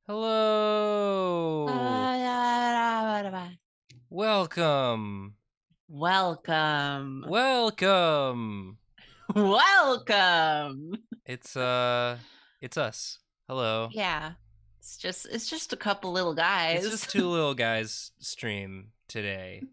Hello. Welcome. Welcome. Welcome. Welcome. It's us. Hello. Yeah. It's just a couple little It's guys. just two little guys stream today.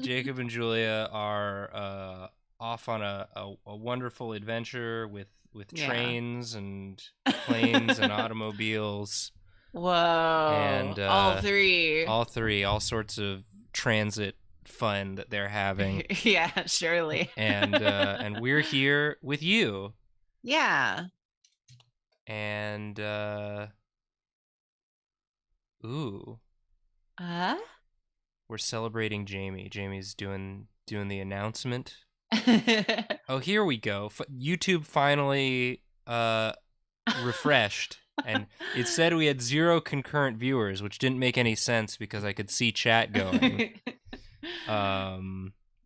Jacob and Julia are off on a wonderful adventure with Yeah. trains and planes and automobiles Whoa. and All three. all three, all sorts of transit fun that they're having. Yeah, surely. And we're here with you. Yeah. And ooh, Uh? we're celebrating Jamie. Jamie's doing the announcement. Oh, here we go. YouTube finally refreshed, and it said we had 0 concurrent viewers, which didn't make any sense because I could see chat going.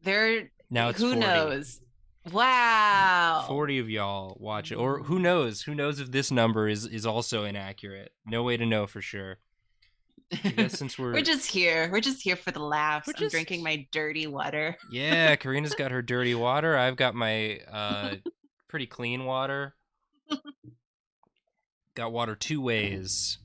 There Now it's who 40. knows? Wow. 40 of y'all watch it, or who knows? Who knows if this number is also inaccurate? No way to know for sure. I guess since We're just here. We're just here for the laughs. I'm drinking my dirty water. Yeah, Karina's got her dirty water. I've got my pretty clean water. Got water 2 ways.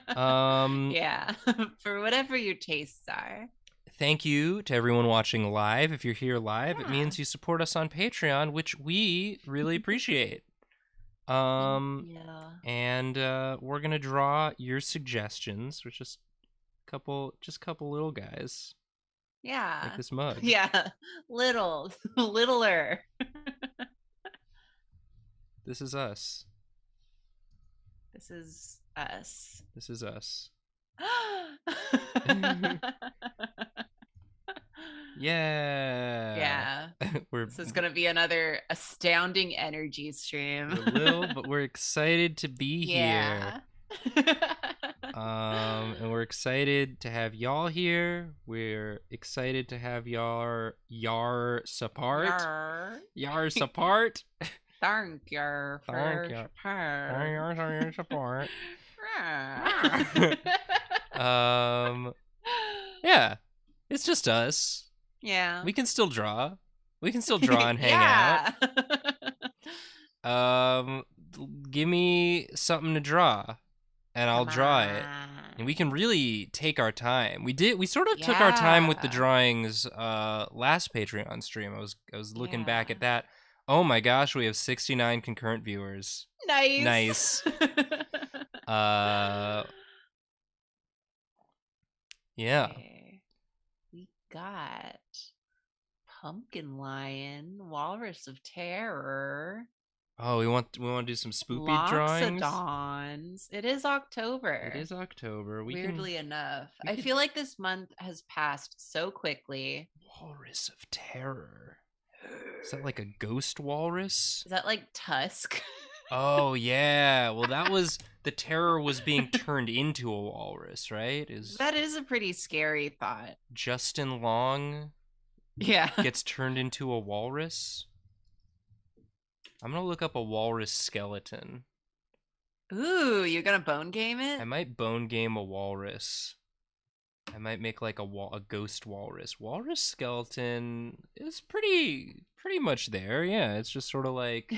Yeah, for whatever your tastes are. Thank you to everyone watching live. If you're here live, Yeah. it means you support us on Patreon, which we really appreciate. Yeah. And we're gonna draw your suggestions, which is couple little guys. Yeah. Like this mug. Yeah. Littler. This is us. This is us. This is us. Yeah. Yeah. This is gonna be another astounding energy stream. We're little, but we're excited to be Yeah. here. And we're excited to have y'all here. We're excited to have yar support. Yar support. Thank you for Yar support. Yeah. It's just us. Yeah. We can still draw. We can still draw and hang out. Give me something to draw, and I'll draw it. And we can really take our time. We sort of took our time with the drawings last Patreon stream. I was looking back at that. Oh my gosh, we have 69 concurrent viewers. Nice. Yeah. Okay. We got Pumpkin Lion, Walrus of Terror. Oh, we want to do some spoopy drawings. Loxodons. It is October. It is October. Weirdly enough, I feel like this month has passed so quickly. Walrus of Terror. Is that like a ghost walrus? Is that like Tusk? Oh yeah. Well, that was the terror was being turned into a walrus, right? That is a pretty scary thought. Justin Long gets turned into a walrus. I'm gonna look up a walrus skeleton. Ooh, you're gonna bone game it? I might bone game a walrus. I might make like a ghost walrus. Walrus skeleton is pretty much there. Yeah, it's just sort of like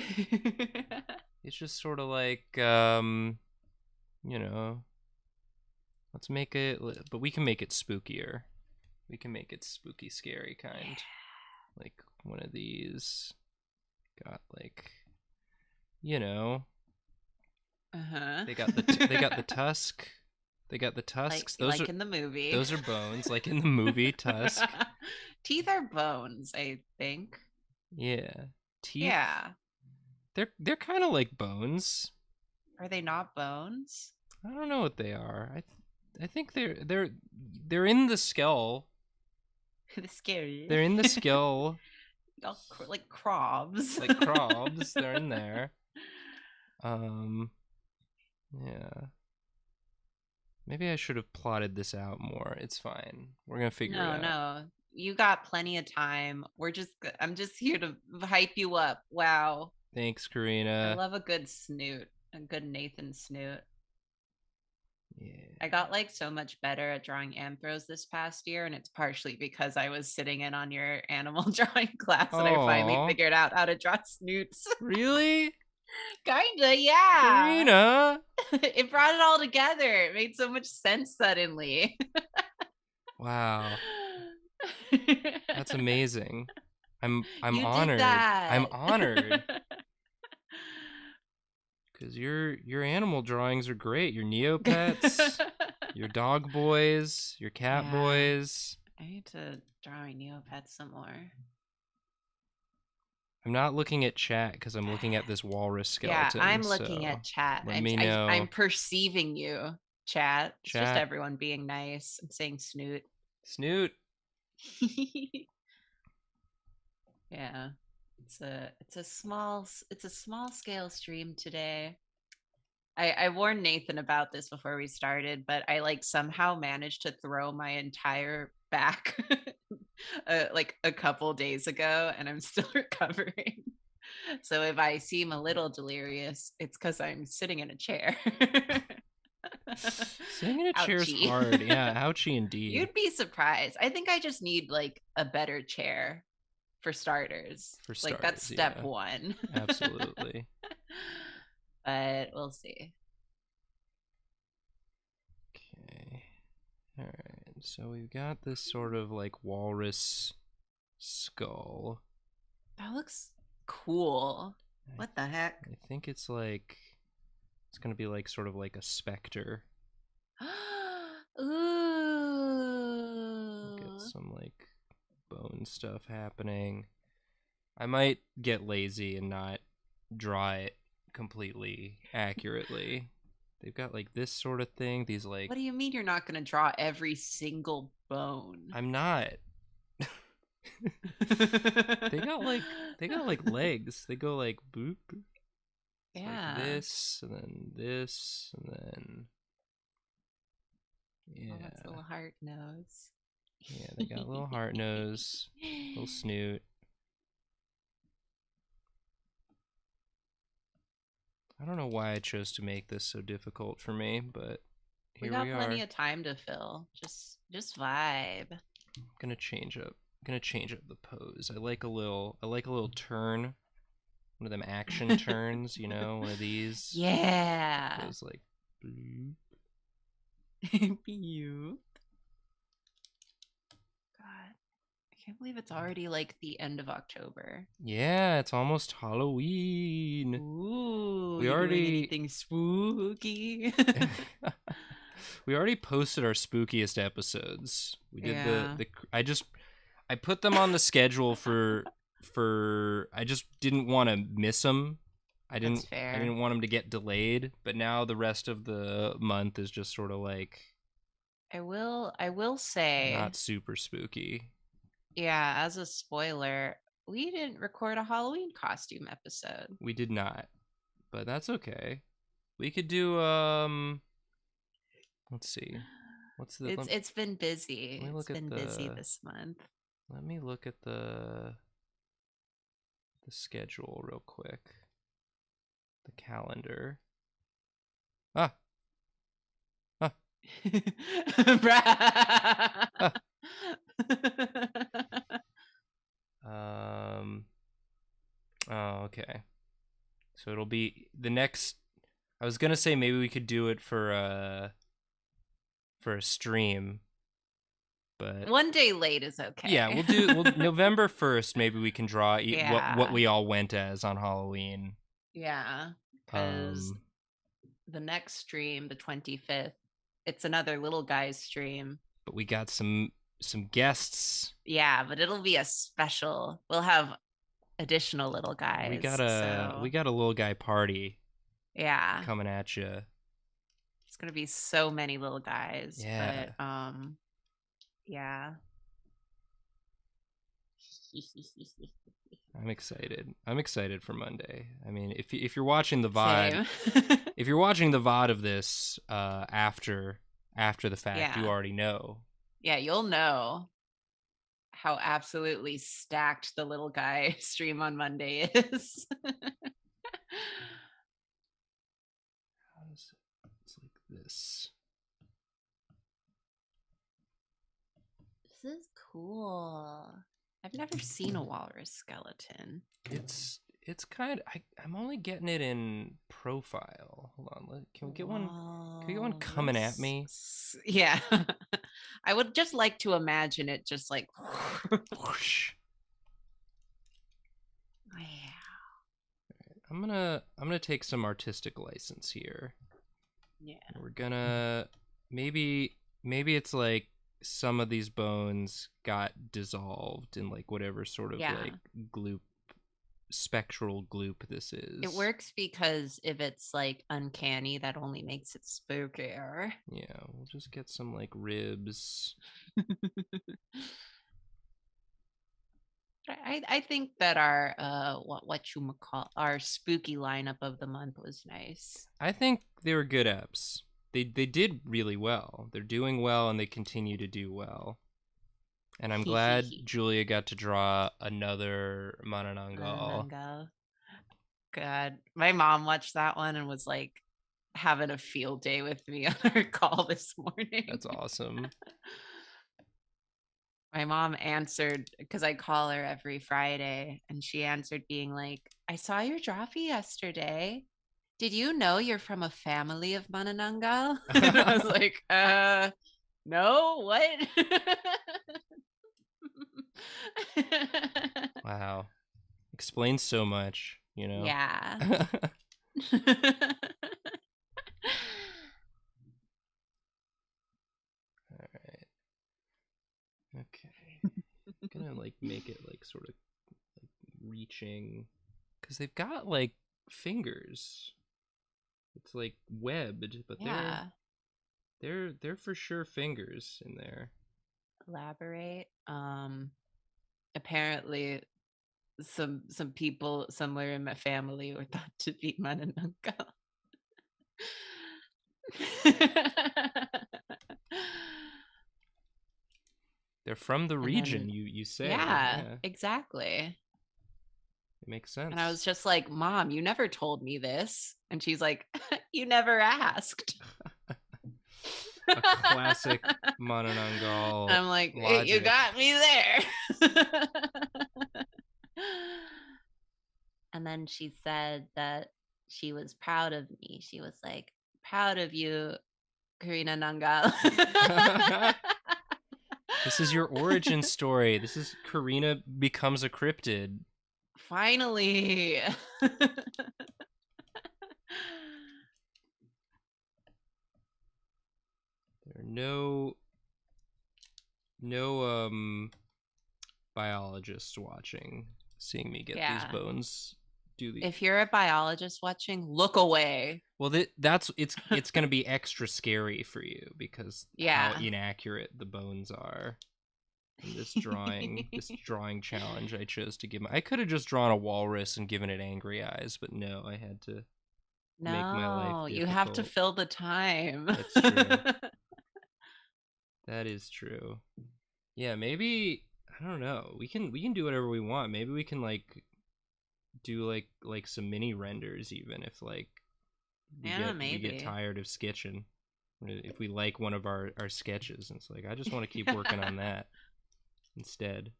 you know, let's make it, but we can make it spookier. We can make it spooky, scary kind. Yeah. Like one of these got like, you know, they got the tusk. They got the tusks. Those are in the movie. Those are bones, like in the movie Tusk. Teeth are bones, I think. Yeah, teeth. Yeah, they're kind of like bones. Are they not bones? I don't know what they are. I think they're in the skull. The scary. They're in the skull. Like crobs. Like crobs. They're in there. Yeah. Maybe I should have plotted this out more. It's fine. We're gonna figure it out. No. You got plenty of time. I'm just here to hype you up. Wow. Thanks, Karina. I love a good snoot. A good Nathan snoot. Yeah. I got like so much better at drawing anthros this past year, and it's partially because I was sitting in on your animal drawing class and I finally Oh, figured out how to draw snoots. really? Kinda, yeah. Karina? It brought it all together. It made so much sense suddenly. Wow. That's amazing. I'm You did honored. I'm that. honored. Because your animal drawings are great. Your Neopets, your dog boys, your cat Yeah. boys. I need to draw my Neopets some more. I'm not looking at chat because I'm looking at this walrus Yeah, skeleton. I'm looking So at chat. let me know. I'm perceiving you, chat. It's just Chat. everyone being nice. I'm saying snoot. Snoot. Yeah. It's a small scale stream today. I warned Nathan about this before we started, but I like somehow managed to throw my entire back like a couple days ago, and I'm still recovering. So if I seem a little delirious, it's because I'm sitting in a chair. Sitting in a chair's Ouchie. hard. Yeah, ouchie indeed. You'd be surprised. I think I just need like a better chair for starters. For Like that's starters, step yeah. one. Absolutely. But we'll see. Okay. Alright. So we've got this sort of like walrus skull. That looks cool. What the heck? I think it's like it's gonna be like sort of like a specter. Get Ooh. some like bone stuff happening. I might get lazy and not draw it completely accurately. They've got like this sort of thing. These like What do you mean you're not going to draw every single bone? I'm not. They got like legs. They go like boop. It's Yeah. like this and then this and then Oh, that's a yeah. little heart nose. Yeah, they got a little heart nose, little snoot. I don't know why I chose to make this so difficult for me, but We here got we plenty are. of time to fill. Just vibe. I'm gonna change up. The pose. I like a little turn. One of them action turns, you know, one of these. Yeah. Goes like bloop. You. God, I can't believe it's already like the end of October. Yeah, it's almost Halloween. Ooh, We you doing already anything spooky? we already posted our spookiest episodes. We did Yeah. I put them on the schedule for I just didn't want to miss them. That's I fair. didn't want them to get delayed, but now the rest of the month is just sort of like I will say, not super spooky. yeah, as a spoiler, we didn't record a Halloween costume episode. We did not, but that's okay. We could do let's see. It's been busy. Let me It's look at been busy this month. let me look at the schedule real quick. The calendar. Ah. Ah. Ah. Um oh, okay. So it'll be the next I was going to say maybe we could do it for a stream, but One day late is yeah, okay. we'll November 1st maybe we can draw what Yeah. we all went as on Halloween. Yeah. Because Um the next stream, the 25th, it's another little guys stream. but we got some guests. Yeah, but it'll be a special. We'll have additional little guys. We So got a little guy party yeah, coming at you. it's gonna be so many little guys. Yeah. But yeah. I'm excited. I'm excited for Monday. I mean, if you're watching the VOD, Same. if you're watching the VOD of this after the fact, you Yeah. already know. Yeah, you'll know how absolutely stacked the little guy stream on Monday is. How does it? It's like this. is cool. I've never seen a walrus skeleton. It's kind of I'm only getting it in profile. Hold on, can we get one? Can we get one coming at me? Yeah. I would just like to imagine it just like Whoosh. yeah. I'm gonna take some artistic license here. Yeah. We're gonna maybe it's like some of these bones got dissolved in like whatever sort of like gloop, spectral gloop this is. It works because if it's like uncanny, that only makes it spookier. Yeah, we'll just get some like ribs. I think that our what you call our spooky lineup of the month was nice. I think they were good eps. They did really well. They're doing well and they continue to do well. And I'm glad Julia got to draw another Manananggal. God, my mom watched that one and was like having a field day with me on her call this morning. That's awesome. My mom answered because I call her every Friday, and she answered being like, "I saw your Drawfee yesterday. Did you know you're from a family of Manananggal?" And I was like, no, what? Wow. Explains so much, you know? Yeah. Alright. Okay. I'm gonna like make it like sort of like reaching. Because they've got like fingers. It's like webbed, but they're for sure fingers in there. Elaborate. Apparently some people somewhere in my family were thought to be Manananggal. They're from the region, you say. Yeah, exactly. It makes sense. And I was just like, Mom, you never told me this. And she's like, you never asked. A classic Manananggal. I'm like, hey, you got me there. And then she said that she was proud of me. She was like, proud of you, Karina Nangal. This is your origin story. This is Karina becomes a cryptid. Finally. There are no biologists watching, seeing me get these bones. If you're a biologist watching, look away. Well, it's going to be extra scary for you because how inaccurate the bones are. In this drawing challenge I chose to give I could have just drawn a walrus and given it angry eyes, but no, I had to make my life difficult. You have to fill the time. That's true. That is true. Yeah, maybe I don't know. We can do whatever we want. Maybe we can like do like some mini renders even if like we get tired of sketching. If we like one of our sketches, and it's like I just want to keep working on that instead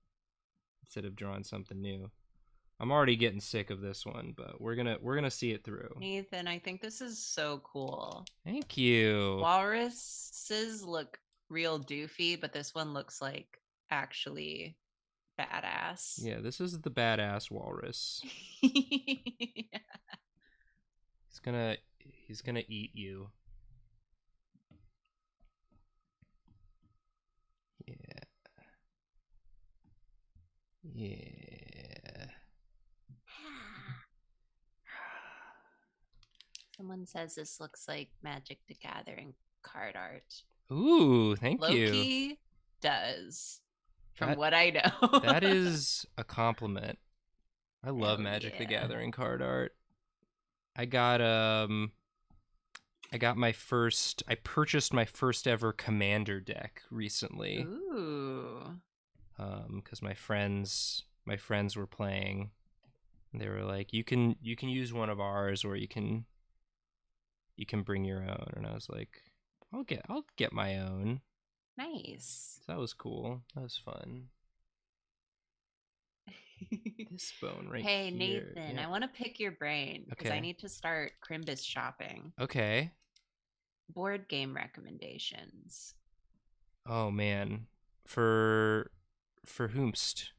of drawing something new. I'm already getting sick of this one, but we're gonna see it through. Nathan, I think this is so cool. Thank you. Walruses look real doofy, but this one looks like actually badass. Yeah, this is the badass walrus. Yeah. He's gonna eat you. Yeah. Yeah. Someone says this looks like Magic the Gathering card art. Ooh, thank you. Loki does, from what I know. That is a compliment. I love Magic the Gathering card art. I purchased my first ever Commander deck recently. Ooh. Because my friends were playing. And they were like, you can use one of ours, or you can bring your own. And I was like, I'll get my own. Nice. So that was cool. That was fun. This bone right Hey, here. Nathan, Yeah. I want to pick your brain because I Okay. need to start Crimbus shopping. Okay. Board game recommendations. Oh man. For whomst?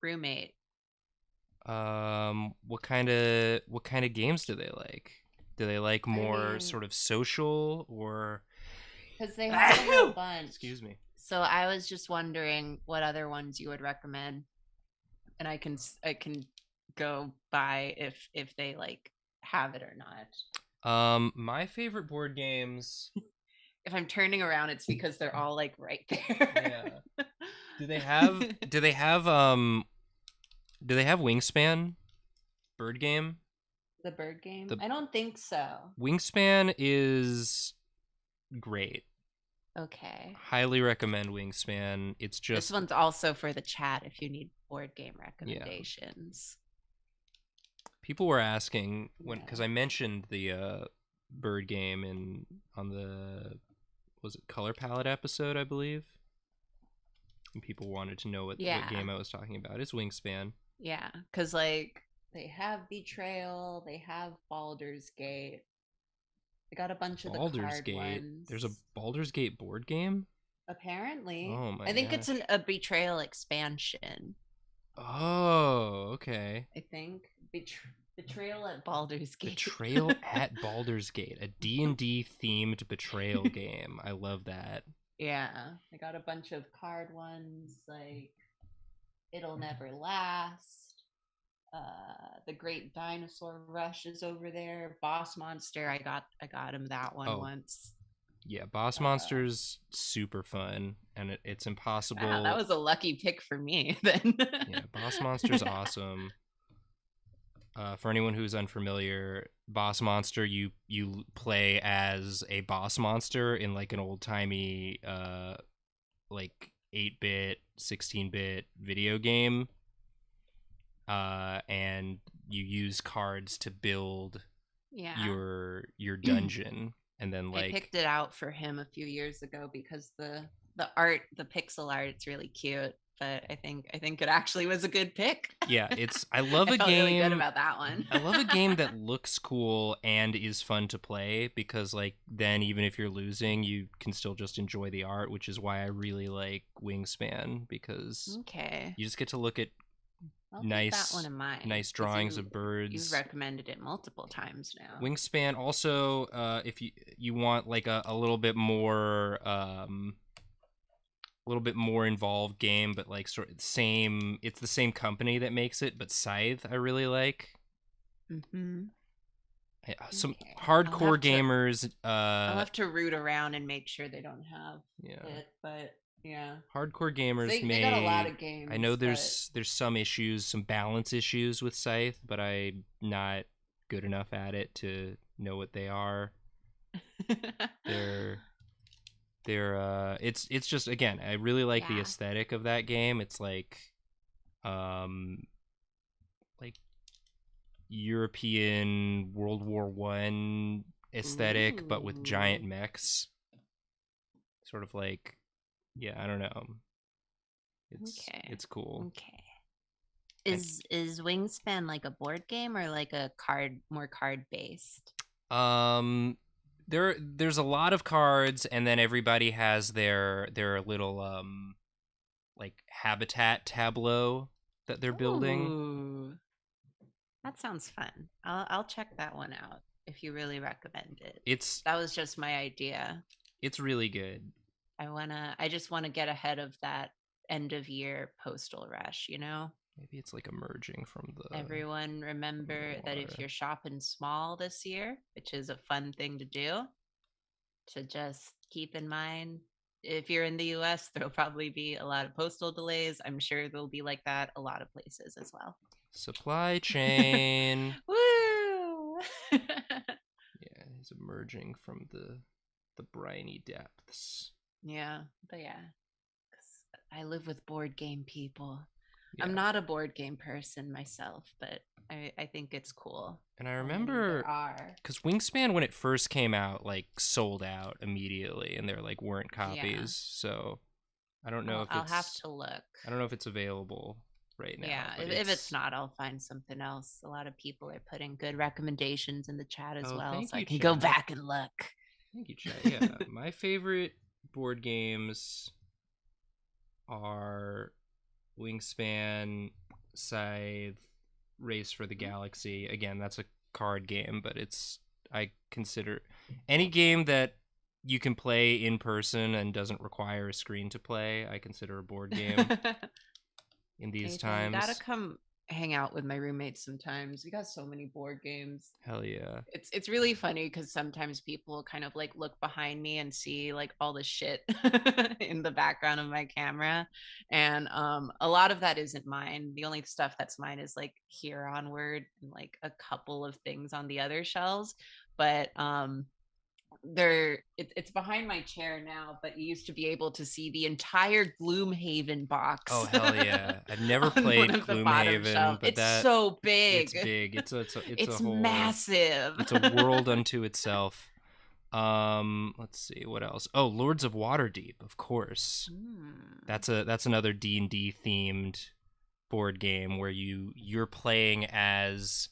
Roommate. What kind of games do they like? Do they like I more mean, sort of social or because they have a whole bunch. excuse me. So I was just wondering what other ones you would recommend, and I can go by if they like have it or not. My favorite board games. If I'm turning around, it's because they're all like right there. Yeah. Do they have do they have um do they have Wingspan bird game? The bird game? The I don't think so. Wingspan is great. Okay. Highly recommend Wingspan. It's This just one's also for the chat if you need board game yeah. recommendations. People were asking when Yeah. because I mentioned the bird game in on the was it color palette episode, I believe. And people wanted to know what Yeah. game I was talking about. It's Wingspan. Yeah. Because, like, they have Betrayal, they have Baldur's Gate. They got a bunch of the Baldur's card Gate. ones. There's a Baldur's Gate board game? Apparently. Oh my I think it's gosh. a Betrayal expansion. Oh, okay. I think. Betrayal at Baldur's Gate. Betrayal at Baldur's Gate, a D&D themed betrayal game. I love that. Yeah. I got a bunch of card ones, like It'll Never Last. The Great Dinosaur Rush is over there. Boss Monster, I got him that one Oh, once. yeah, Boss Uh, Monster's super fun, and it's wow, that impossible. was a lucky pick for me then. Yeah, Boss Monster's awesome. For anyone who's unfamiliar, Boss Monster, you play as a boss monster in like an old timey like 8-bit, 16-bit video game, and you use cards to build Yeah. your dungeon, and then I like picked it out for him a few years ago because the art, the pixel art, it's really cute. But I think it actually was a good pick. yeah, it's I love I a felt really good game. about that one. I love a game that looks cool and is fun to play because like then even if you're losing, you can still just enjoy the art, which is why I really like Wingspan because Okay. you just get to look at I'll keep that one nice in mind nice because drawings you've of birds. recommended it multiple times now. Wingspan also if you want like a little bit more involved game, but like sort of same. It's the same company that makes it, but Scythe I really like. Mm-hmm. Some Okay. hardcore gamers. I'll have to root around and make sure they don't have Yeah, it, but yeah, hardcore gamers they got a lot may. of I know games, but there's some issues, some balance issues with Scythe, but I'm not good enough at it to know what they are. They're it's just again I really like the yeah. aesthetic of that game. It's um like European World War I aesthetic, but with giant Ooh. mechs. Sort of like, yeah, I don't know. Okay. It's cool. Okay. And Is Wingspan like a board game or like a more card based? there's a lot of cards, and then everybody has their little like habitat tableau that they're building. Ooh, that sounds fun. I'll check that one out if you really recommend it. It's That was just my idea. it's really good. I just wanna get ahead of that end of year postal rush, you know? Maybe it's like emerging from Everyone remember that if water. you're shopping small this year, which is a fun thing to do, to just keep in mind if you're in the US, there'll probably be a lot of postal delays. I'm sure there'll be like that a lot of places as well. Supply chain. Woo! Yeah, he's emerging from the briny depths. Yeah, but yeah, 'cause I live with board game people. Yeah. I'm not a board game person myself, but I think it's cool And I how many there remember are. because Wingspan, when it first came out, like sold out immediately, and there like weren't Yeah. copies. So I don't know if I'll have it's to look. I don't know if it's available right now, Yeah, but if it's it's. not, I'll find something else. A lot of people are putting good recommendations in the chat as Oh, well, thank so I you, can go chat. back and look. Thank you, chat. Yeah, my favorite board games are Wingspan, Scythe, Race for the Galaxy. Again, that's a card game, but it's I consider any game that you can play in person and doesn't require a screen to play, I consider a board game in these Nathan, you gotta times. come hang out with my roommates sometimes. We got so many board games. Hell yeah. It's really funny because sometimes people kind of like look behind me and see like all the shit in the background of my camera, and a lot of that isn't mine. The only stuff that's mine is like here onward and like a couple of things on the other shelves, but it's behind my chair now, but you used to be able to see the entire Gloomhaven Oh box hell yeah! I've never on one played of the bottom Gloomhaven, shelf. but It's that so it's big. big. It's a It's whole massive. it's a world unto itself. Let's see what else. Oh, Lords of Waterdeep, of course. Hmm. That's another D&D themed board game where you're playing as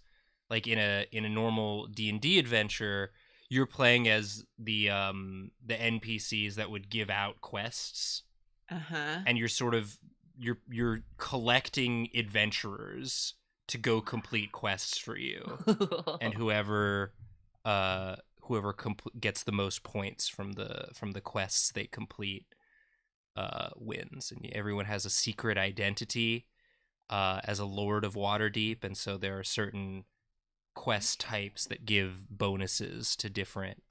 like in a normal D&D adventure, you're playing as the NPCs that would give out quests, Uh-huh. and you're sort of you're collecting adventurers to go complete quests for you, and whoever gets the most points from the quests they complete wins, and everyone has a secret identity as a Lord of Waterdeep, and so there are certain quest types that give bonuses to different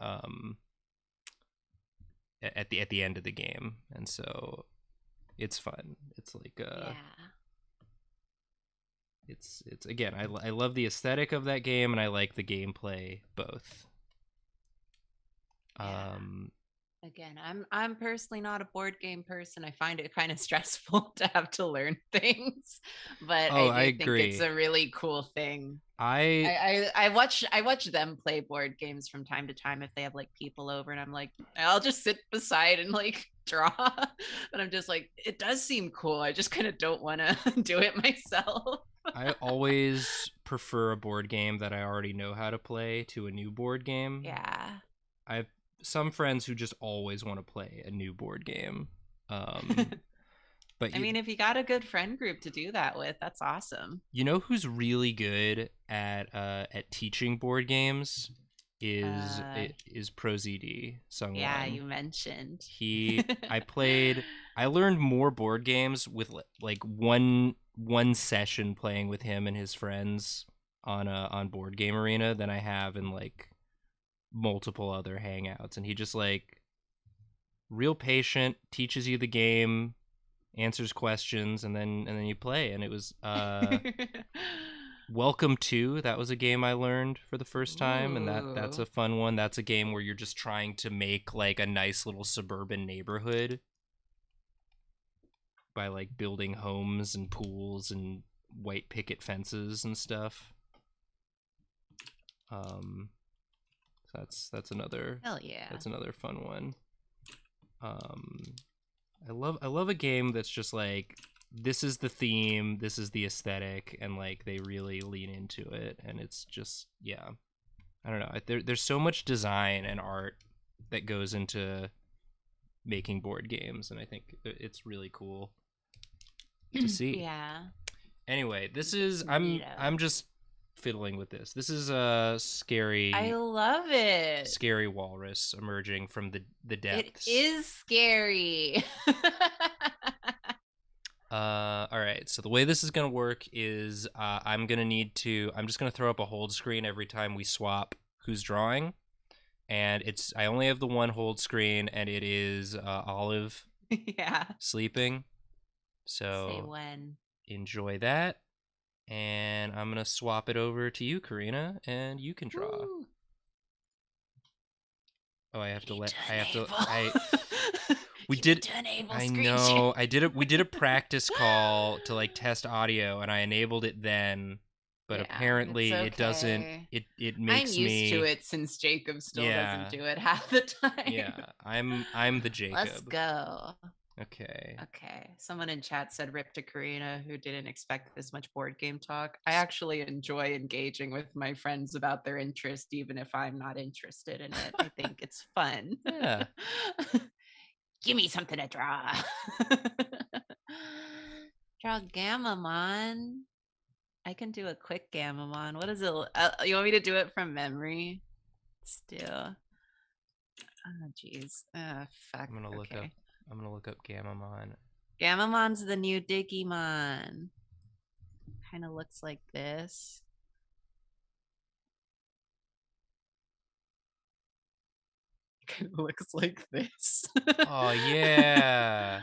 at the end of the game, and so it's fun. It's like Yeah. it's again, I love the aesthetic of that game, and I like the gameplay both. Yeah. Um, Again, I'm personally not a board game person. I find it kind of stressful to have to learn things, but oh, I I do think it's agree. a really cool thing. I I watch them play board games from time to time if they have like people over, and I'm like, I'll just sit beside and like draw. But I'm just like, it does seem cool. I just kind of don't want to do it myself. I always prefer a board game that I already know how to play to a new board game. Yeah. I have some friends who just always want to play a new board game. Um, but I mean, if you got a good friend group to do that with, that's awesome. you know who's really good at teaching board games Uh, is ProZD yeah, Sungwon. you mentioned. I learned more board games with like one session playing with him and his friends on Board Game Arena than I have in like multiple other hangouts, and he just like real patient, teaches you the game, answers questions, and then you play. And it was Welcome to, that was a game I learned for the first time, and that's Ooh. a fun one. That's a game where you're just trying to make like a nice little suburban neighborhood by like building homes and pools and white picket fences and stuff. Um, so Hell yeah. that's another fun one. Um, I love a game that's just like, this is the theme, this is the aesthetic, and like they really lean into it, and it's just, yeah, I don't know. There's so much design and art that goes into making board games, and I think it's really cool to see. Yeah. Anyway, this It's is neato. I'm just fiddling with this. This is a I scary love it. scary walrus emerging from the It depths. is scary. All right. So the way this is gonna work is I'm just gonna throw up a hold screen every time we swap who's drawing, and I only have the one hold screen, and it is Olive Yeah. sleeping. Say So when. enjoy that, and I'm gonna swap it over to you, Karina, and you can draw. Woo. Oh, I have to Need let to I have to enable. We You need did. to enable I screen share. know. I did it. We did a practice call to like test audio, and I enabled it then. But Yeah, it's apparently, it doesn't. okay. It I'm makes used to me. it since Jacob still doesn't Yeah. do it half the time. Yeah. I'm the Let's Jacob. go. Okay. Okay. Someone in chat said rip to Karina, who didn't expect this much board game talk. I actually enjoy engaging with my friends about their interest, even if I'm not interested in it. I think it's fun. Yeah. Give me something to draw. Draw Gammamon. I can do a quick Gammamon. What is it? You want me to do it from memory? Still. Oh, jeez. Fuck. I'm gonna look up. Okay. I'm gonna look up Gammamon. Gammamon's the new Digimon. Kind of looks like this. Kind of looks like this. Oh yeah.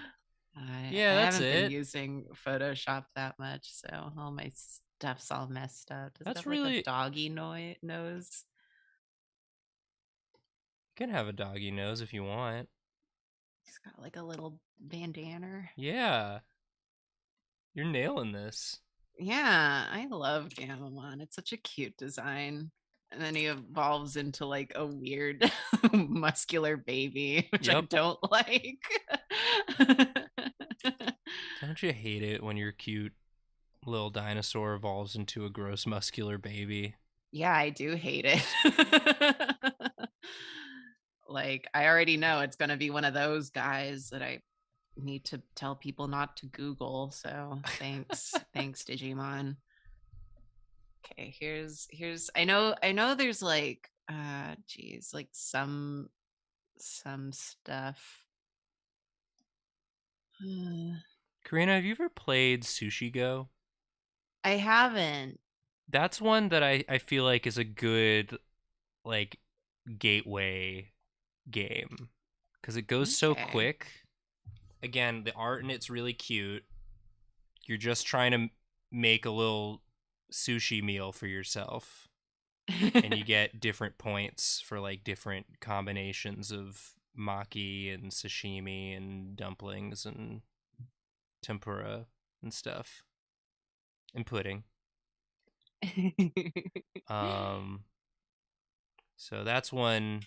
Yeah, I that's haven't been it. using Photoshop that much, so all my stuff's all messed up. Does it That's have like a really. doggy nose? You can have a doggy nose if you want. He's got like a little bandana. Yeah. You're nailing this. Yeah, I love Gammamon. It's such a cute design. And then he evolves into like a weird muscular baby, which I Yep. don't like. Don't you hate it when your cute little dinosaur evolves into a gross muscular baby? Yeah, I do hate it. Like, I already know it's going to be one of those guys that I need to tell people not to Google. So thanks. Thanks, Digimon. Okay, here's I know there's like geez, like some stuff. Karina, have you ever played Sushi Go? I haven't. That's one that I feel like is a good like gateway game because it goes so Okay. quick. Again, the art in it's really cute. You're just trying to make a little sushi meal for yourself, and you get different points for like different combinations of maki and sashimi and dumplings and tempura and stuff and pudding. Um, so that's one.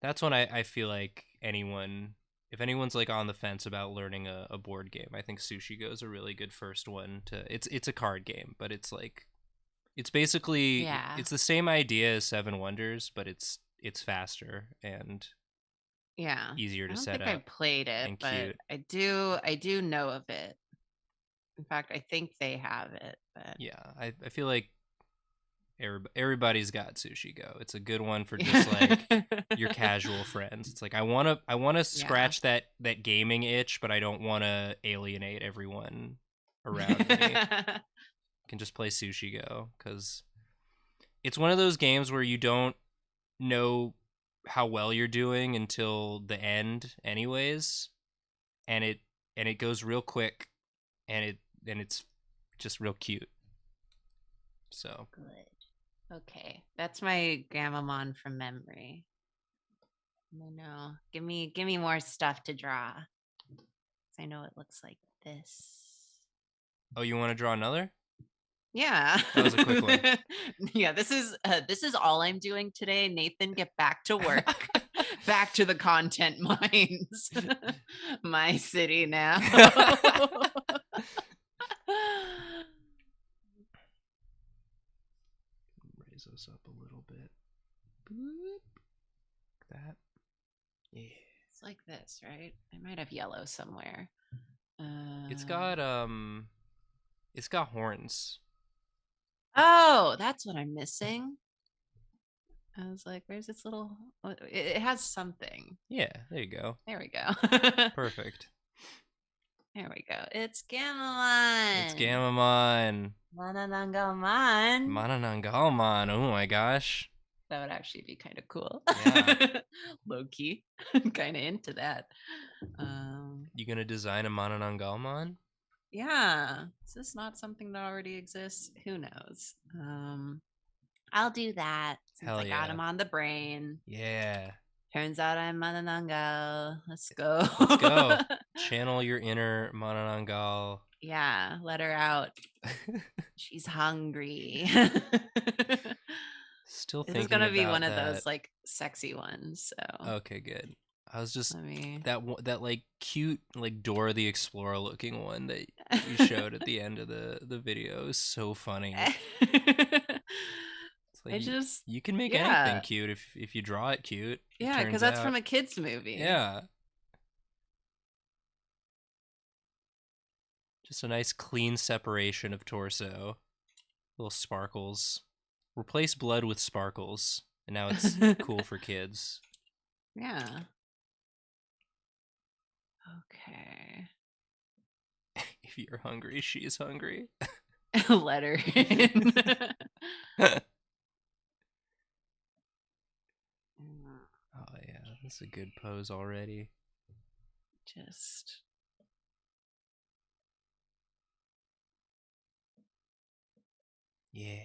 That's one I feel like anyone, if anyone's like on the fence about learning a board game, I think Sushi Go is a really good first one to. It's a card game, but it's like it's basically Yeah. it's the same idea as Seven Wonders, but it's faster and Yeah. easier I to don't set think I up played it, and but cute. I do know of it. In fact, I think they have it, but Yeah, I feel like everybody's got Sushi Go. It's a good one for just like your casual friends. It's like I want to yeah. scratch that gaming itch, but I don't want to alienate everyone around me. I can just play Sushi Go cuz it's one of those games where you don't know how well you're doing until the end anyways, and it goes real quick and it's just real cute. So, Good. Okay, that's my Gammamon from memory. I know. Give me more stuff to draw. I know it looks like this. oh, you want to draw another? Yeah. That was a quick one. Yeah, this is all I'm doing today. Nathan, get back to work. Back to the content mines. My city now. Raise us up a little bit. Boop. Like that. Yeah. It's like this, right? I might have yellow somewhere. It's got horns. Oh, that's what I'm missing. I was like, where's its little it has something. Yeah, there you go. There we go. Perfect. There we go. It's Gammamon. It's Gammamon. Mananangamon. Mananangalmon. Oh my gosh. That would actually be kind of cool. Yeah. Low key. Kind of into that. You gonna design a Mananangalmon? Yeah. Is this not something that already exists? Who knows? I'll do that since Hell I got yeah. him on the brain. Yeah. Turns out I'm Manananggal. Let's go. Let's go. Channel your inner Manananggal. Yeah, let her out. She's hungry. Still This is thinking gonna be about one of that. those like sexy ones. So Okay, good. I was just let me. that like cute like Dora the Explorer looking one that you showed at the end of the video is so funny. It's like I just you can make anything yeah cute if you draw it cute. It yeah because turns that's out. from a kids movie. Yeah. Just a nice clean separation of torso. Little sparkles. Replace blood with sparkles. And now it's cool for kids. Yeah. Okay. If you're hungry, she's hungry. Let her in. Oh yeah, that's a good pose already. Just Yeah.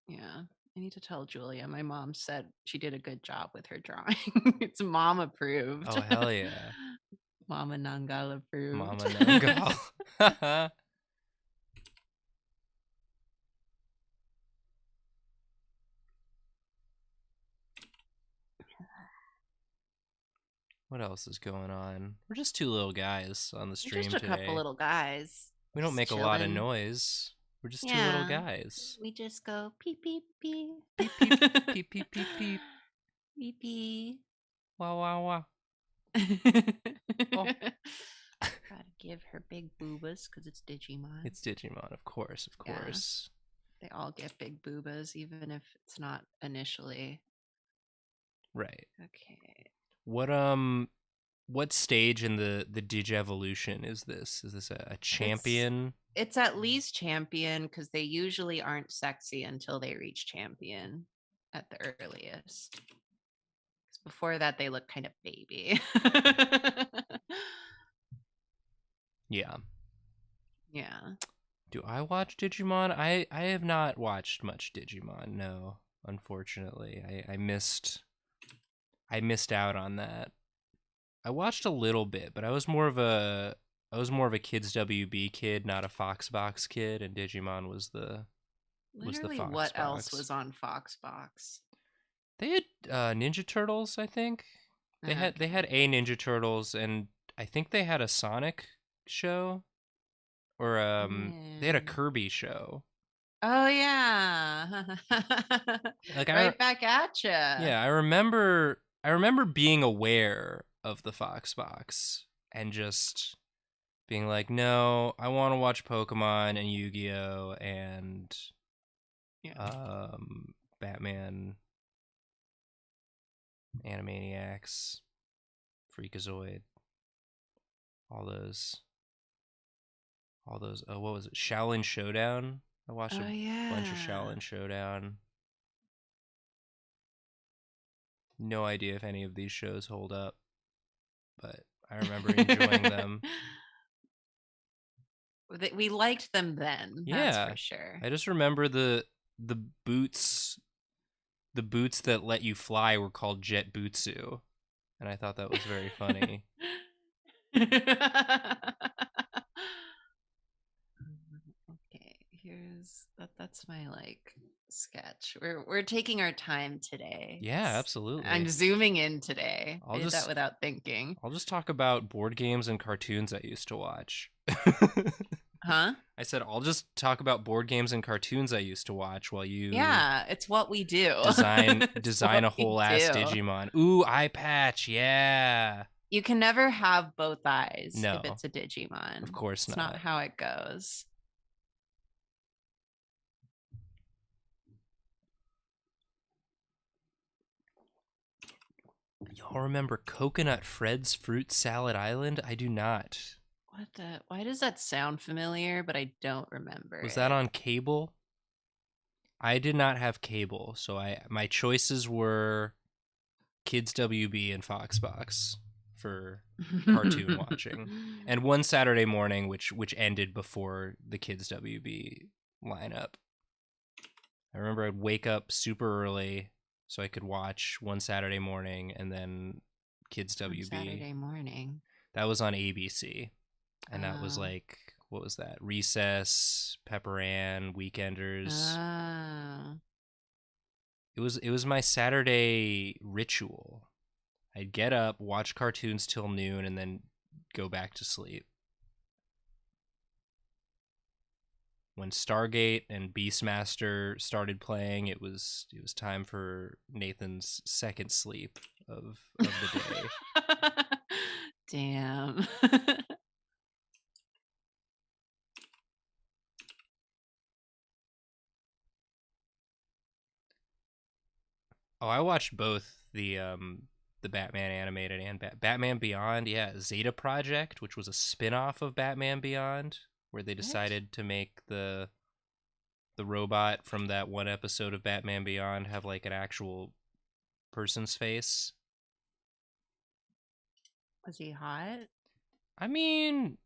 yeah. I need to tell Julia. My mom said she did a good job with her drawing. It's mom approved. Oh hell yeah. Mama Nangal approved. Mama Nangal. What else is going on? We're just two little guys on the We're stream just a couple today. little guys. We don't Just make a lot of chilling. noise. We're just two little Yeah. guys. We just go peep peep peep. Peep peep peep peep peep peep. Peep peep. Wow wow wow. Oh. Gotta give her big boobas because it's Digimon. It's Digimon, of course, of course. Yeah. They all get big boobas, even if it's not initially. Right. Okay. What stage in the Digivolution is this? Is this a champion? It's at least champion because they usually aren't sexy until they reach champion at the earliest. 'Cause before that, they look kind of baby. Yeah. Yeah. Do I watch Digimon? I have not watched much Digimon. No, unfortunately, I missed out on that. I watched a little bit, but I was more of a Kids WB kid, not a Foxbox kid, and Digimon was the Literally, Foxbox. what else was on Foxbox? They had Ninja Turtles, I think. They had a Ninja Turtles, and I think they had a Sonic show, or they had a Kirby show. Oh yeah, Like right back at you. Yeah, I remember being aware of the Foxbox and just being like, no, I want to watch Pokemon and Yu-Gi-Oh and Batman, Animaniacs, Freakazoid, all those. Oh, what was it? Shaolin Showdown. I watched a bunch of Shaolin Showdown. No idea if any of these shows hold up, but I remember enjoying them. We liked them then. Yeah, that's for sure. I just remember the boots. The boots that let you fly were called Jet Bootsu, and I thought that was very funny. Okay, here's that's my like sketch. We're taking our time today. Yeah, absolutely. I'm zooming in today. I did that without thinking. I'll just talk about board games and cartoons I used to watch. Huh? I said I'll just talk about board games and cartoons I used to watch while you it's what we do. design a whole ass Digimon. Ooh, eye patch, yeah. You can never have both eyes if it's a Digimon. Of course not. It's not how it goes. Y'all remember Coconut Fred's Fruit Salad Island? I do not. Why does that sound familiar, but I don't remember. Was that on cable? I did not have cable, so my choices were Kids WB and Foxbox for cartoon watching. And one Saturday morning which ended before the Kids WB lineup. I remember I'd wake up super early so I could watch one Saturday morning and then Kids On WB. Saturday morning. That was on ABC, and that was Oh. like, what was that? Recess, Pepper Ann, Weekenders. Oh. It was my Saturday ritual. I'd get up, watch cartoons till noon, and then go back to sleep. When Stargate and Beastmaster started playing, it was time for Nathan's second sleep of the day. Damn. Oh, I watched both the Batman animated and Batman Beyond. Yeah, Zeta Project, which was a spin-off of Batman Beyond, where they What? decided to make the robot from that one episode of Batman Beyond have like an actual person's face. Was he hot? I mean,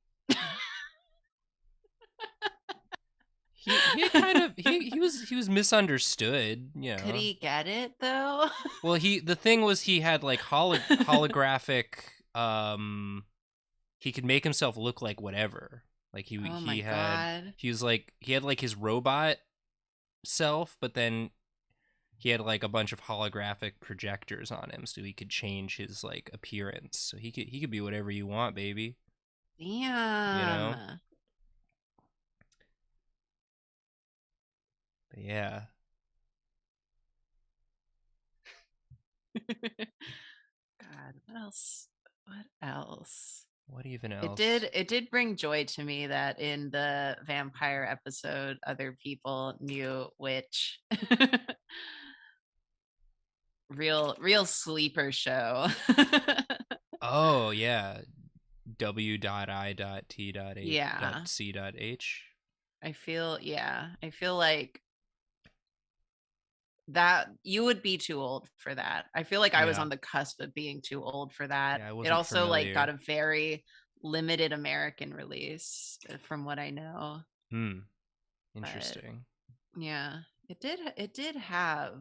he kind of he was misunderstood, you Could know. he get it though? Well, the thing was he had like holographic he could make himself look like whatever. Like Oh my god. he had like his robot self, but then he had like a bunch of holographic projectors on him so he could change his like appearance. So he could be whatever you want, baby. You know? Damn. But yeah. God, what else? What else? What even It else? did it did bring joy to me that in the vampire episode other people knew which real sleeper show. Oh yeah. Yeah. W.I.T.C.H. I feel like that you would be too old for that. I feel like I was Yeah. on the cusp of being too old for that. Yeah, I It wasn't also like got familiar. a very limited American release from what I know. Hmm. But Interesting. yeah, it did have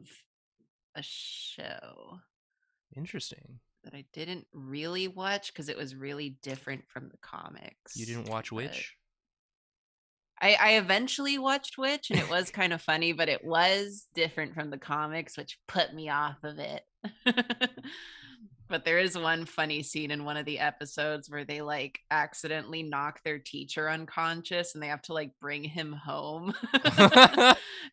a show Interesting. that I didn't really watch because it was really different from the You comics. didn't watch But Witch? I eventually watched Witch and it was kind of funny, but it was different from the comics, which put me off of it. But there is one funny scene in one of the episodes where they like accidentally knock their teacher unconscious and they have to like bring him home.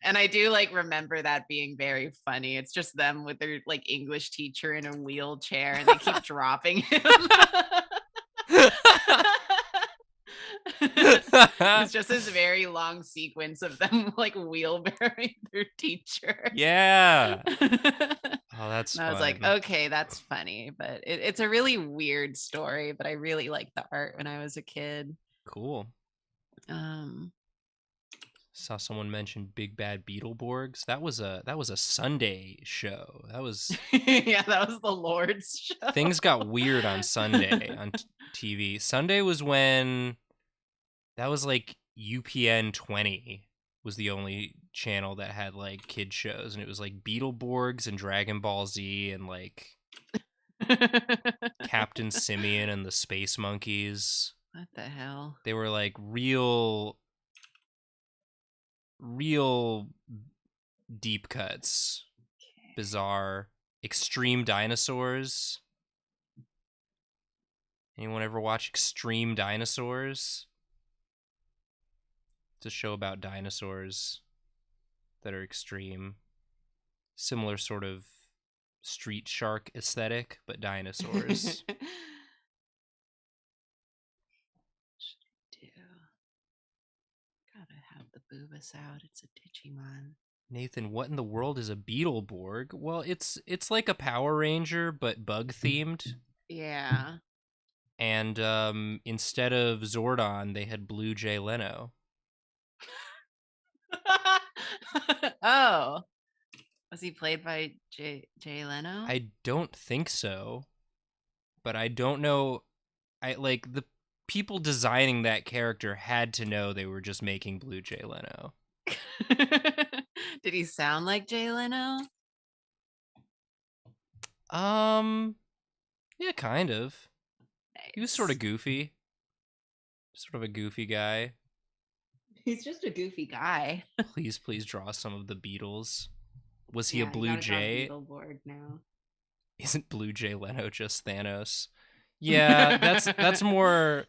And I do like remember that being very funny. It's just them with their like English teacher in a wheelchair and they keep dropping him. It's just this very long sequence of them like wheelbarrowing their teacher. Yeah. And Oh, that's I was like, fun. okay, that's funny, but it's a really weird story. But I really liked the art when I was a kid. Cool. Um, Saw someone mention Big Bad Beetleborgs. That was a Sunday show. That was yeah, that was the Lord's show. things got weird on Sunday on TV. Sunday was when that was like UPN 20 was the only channel that had like kid shows, and it was like Beetleborgs and Dragon Ball Z and like Captain Simian and the Space Monkeys. What the hell? They were like real deep cuts, bizarre, extreme dinosaurs. Anyone ever watch Extreme Dinosaurs? It's a show about dinosaurs that are extreme. Similar sort of street shark aesthetic, but dinosaurs. Do gotta have the boobas out. It's a Digimon. Nathan, what in the world is a Beetleborg? Well, it's like a Power Ranger but bug themed. Yeah. And instead of Zordon, they had Blue Jay Leno. Oh, was he played by Jay Leno? I don't think so, but I don't know. I like the people designing that character had to know they were just making Blue Jay Leno. Did he sound like Jay Leno? Yeah, kind of. He was sort of Nice. goofy. Sort of a goofy guy. He's just a goofy guy. Please draw some of the Beatles. Was he a Yeah, you Blue gotta draw Jay? Beetleborg now. Isn't Blue Jay Leno just Thanos? Yeah, Fair. that's more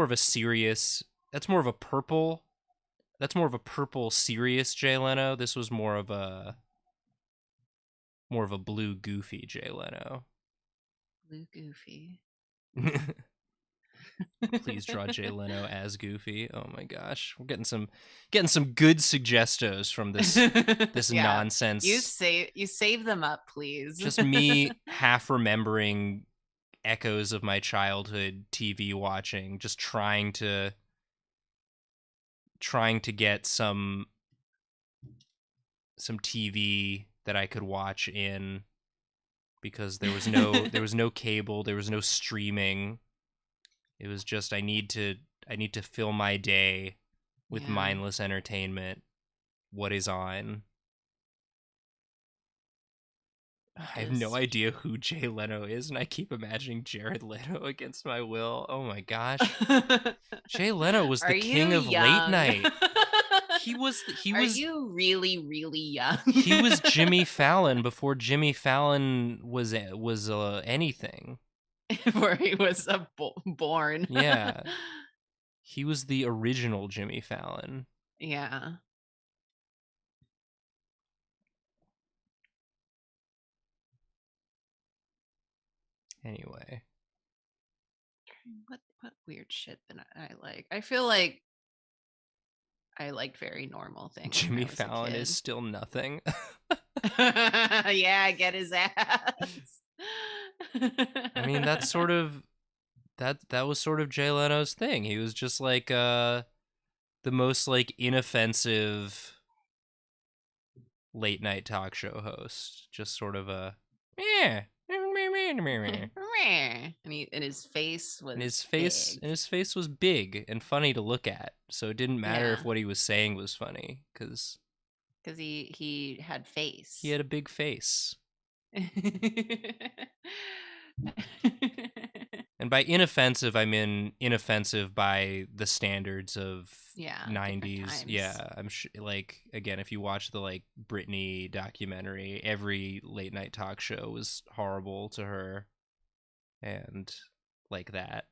of a serious that's more of a purple serious Jay Leno. This was more of a blue goofy Jay Leno. Blue Goofy. Please draw Jay Leno as Goofy. Oh my gosh, we're getting some good suggestos from this Yeah. nonsense. You save them up, please. Just me half remembering echoes of my childhood TV watching, just trying to get some TV that I could watch in, because there was no cable, there was no streaming. It was just I need to fill my day with Yeah, mindless entertainment. What is on? I have no just idea who Jay Leno is, and I keep imagining Jared Leto against my will. Oh my gosh. Jay Leno was Are the you king of late young? night. Are you really, really young? He was Jimmy Fallon before Jimmy Fallon was anything. Where he was born. Yeah. He was the original Jimmy Fallon. Yeah. Anyway, What weird shit that I like? I feel like I liked very normal things when Jimmy I was a Fallon is kid. still nothing. Yeah, get his ass. I mean, that's sort of that was sort of Jay Leno's thing. He was just like the most like inoffensive late night talk show host. Just sort of a yeah. And his face And was big. his face was big and funny to look at. So it didn't matter if Yeah, what he was saying was funny, cuz because he had he face. had a big face. And by inoffensive, I mean inoffensive by the standards of Yeah, different 90s. times. Yeah, I'm sure, like, again, if you watch the like Britney documentary, every late night talk show was horrible to her and like that.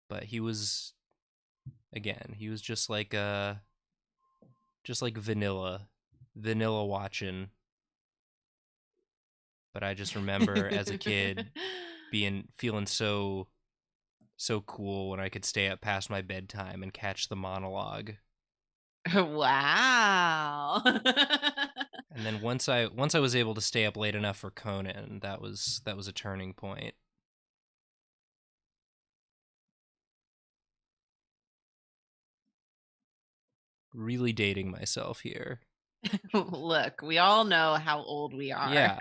But he was, again, he was just like vanilla watching. But I just remember as a kid feeling so cool when I could stay up past my bedtime and catch the monologue. Wow. And then once I was able to stay up late enough for Conan, that was a turning point. Really dating myself here. Look, we all know how old we are. Yeah,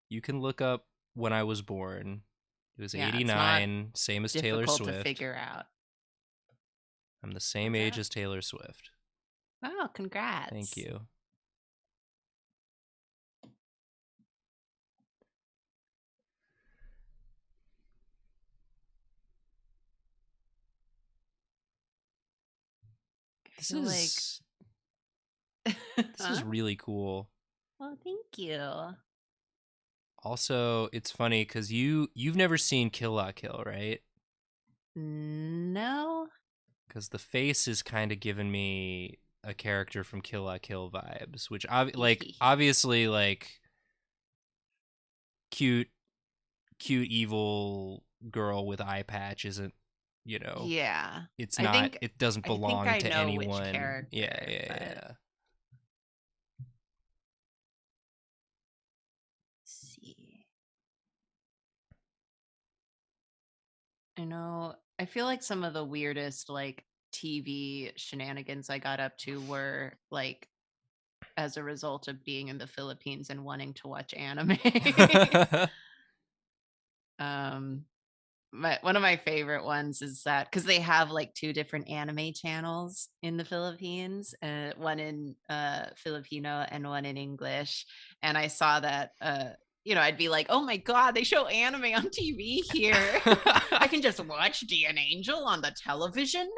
you can look up when I was born. It was Yeah, it's not 89, same as Taylor difficult to Swift. figure out. I'm the same What's age that? as Taylor Swift. Oh, Thank congrats. you. I This feel like is huh? really cool. Well, thank you. Also, it's funny because you've never seen Kill La Kill, right? No. Because the face is kind of giving me a character from Kill La Kill vibes, which obviously like cute evil girl with eye patch isn't, you know, Yeah. it's I not, think it doesn't I think belong I to know which anyone. Yeah, character, yeah, but yeah. let's see. I know I feel like some of the weirdest like TV shenanigans I got up to were like as a result of being in the Philippines and wanting to watch anime. um one of my favorite ones is that because they have like two different anime channels in the Philippines, one in Filipino and one in English. And I saw that, I'd be like, oh my God, they show anime on TV here. I can just watch D&A Angel on the television.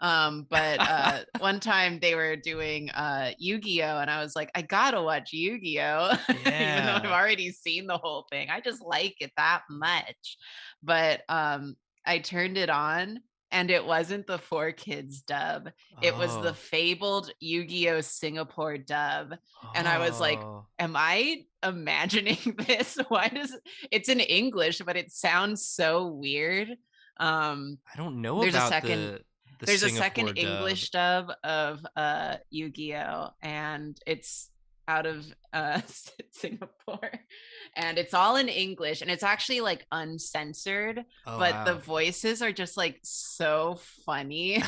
But one time they were doing Yu-Gi-Oh! And I was like, I gotta watch Yu-Gi-Oh! Even though I've already seen the whole thing. I just like it that much. But I turned it on and it wasn't the 4Kids dub. It was the fabled Yu-Gi-Oh! Singapore dub. And I was like, am I imagining this? Why does it's in English, but it sounds so weird. I don't know there's about a second there's Singapore a second dub. English dub of Yu-Gi-Oh! And it's out of Singapore. And it's all in English and it's actually like uncensored, but the voices are just like so funny.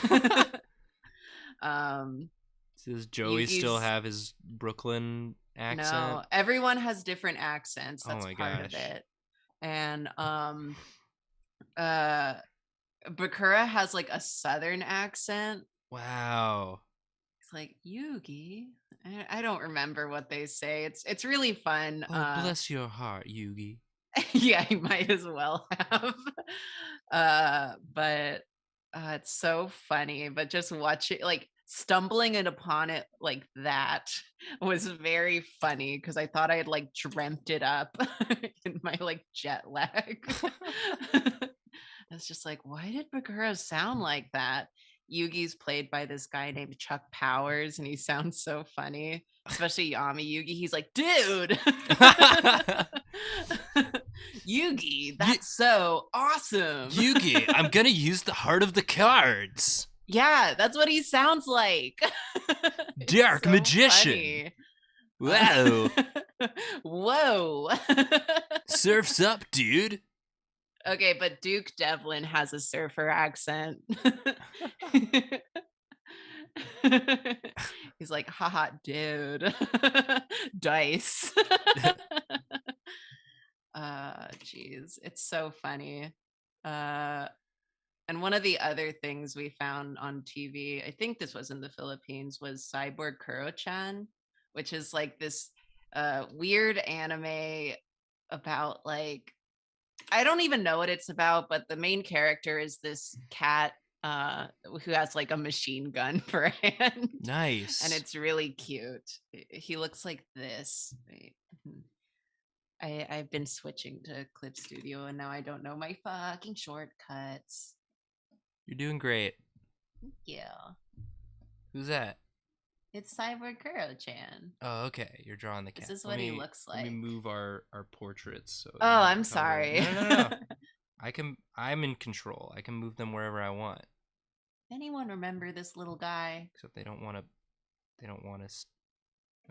Does Joey still have his Brooklyn accent? No, everyone has different accents. That's oh my part gosh. of it. And Bakura has like a southern accent. Wow. It's like Yugi. I don't remember what they say. It's really fun. Oh, bless your heart, Yugi. Yeah, he might as well have. But it's so funny. But just watching, like stumbling it upon it like that was very funny because I thought I had like dreamt it up in my like jet lag. I was just like, why did Bakura sound like that? Yugi's played by this guy named Chuck Powers, and he sounds so funny, especially Yami Yugi. He's like, dude, Yugi, that's so awesome. Yugi, I'm gonna use the heart of the cards. Yeah, that's what he sounds like. Dark so magician. Funny. Whoa. Whoa. Surf's up, dude. Okay, but Duke Devlin has a surfer accent. He's like, haha, dude. Dice. Geez, it's so funny. And one of the other things we found on TV, I think this was in the Philippines, was Cyborg Kurochan, which is like this weird anime about like, I don't even know what it's about, but the main character is this cat who has like a machine gun for a hand. Nice. And it's really cute. He looks like this. Wait. I've been switching to Clip Studio and now I don't know my fucking shortcuts. You're doing great. Yeah. Who's that? It's Cyborg Kurochan. Oh, okay. You're drawing the cat. This is what he looks like. Let me move our portraits. So oh, I'm sorry. No. I'm in control. I can move them wherever I want. Anyone remember this little guy? Except they don't want to.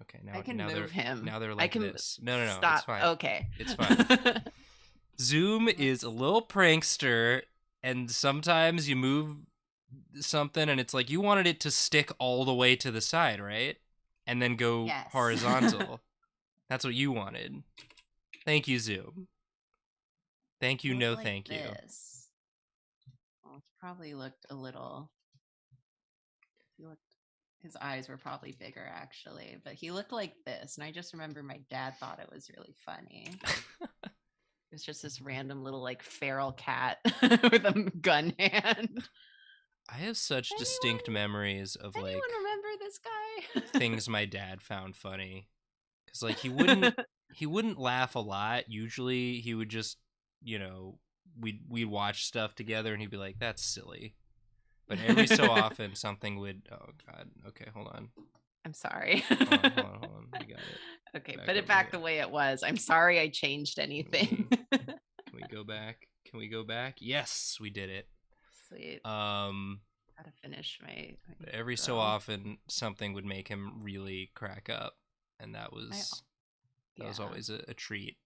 Okay, now I can move him. Now they're like this. No. Stop. It's fine. Okay. It's fine. Zoom is a little prankster, and sometimes you move something and it's like you wanted it to stick all the way to the side, right? And then go horizontal. That's what you wanted. Thank you, Zoom. Thank you, no thank you. Well, it's probably looked a little his eyes were probably bigger actually, but he looked like this, and I just remember my dad thought it was really funny. It's just this random little like feral cat with a gun hand. I have such distinct memories of like. Anyone remember this guy? Things my dad found funny, because like he wouldn't laugh a lot. Usually he would just, we'd watch stuff together and he'd be like, "That's silly," but every so often something would. Oh God. Okay, hold on. I'm sorry. Hold on. We got it. Okay, put it back the way it was. I'm sorry I changed anything. Can we go back? Can we go back? Yes, we did it. Sweet. Gotta finish my every so often something would make him really crack up, and that was always a treat.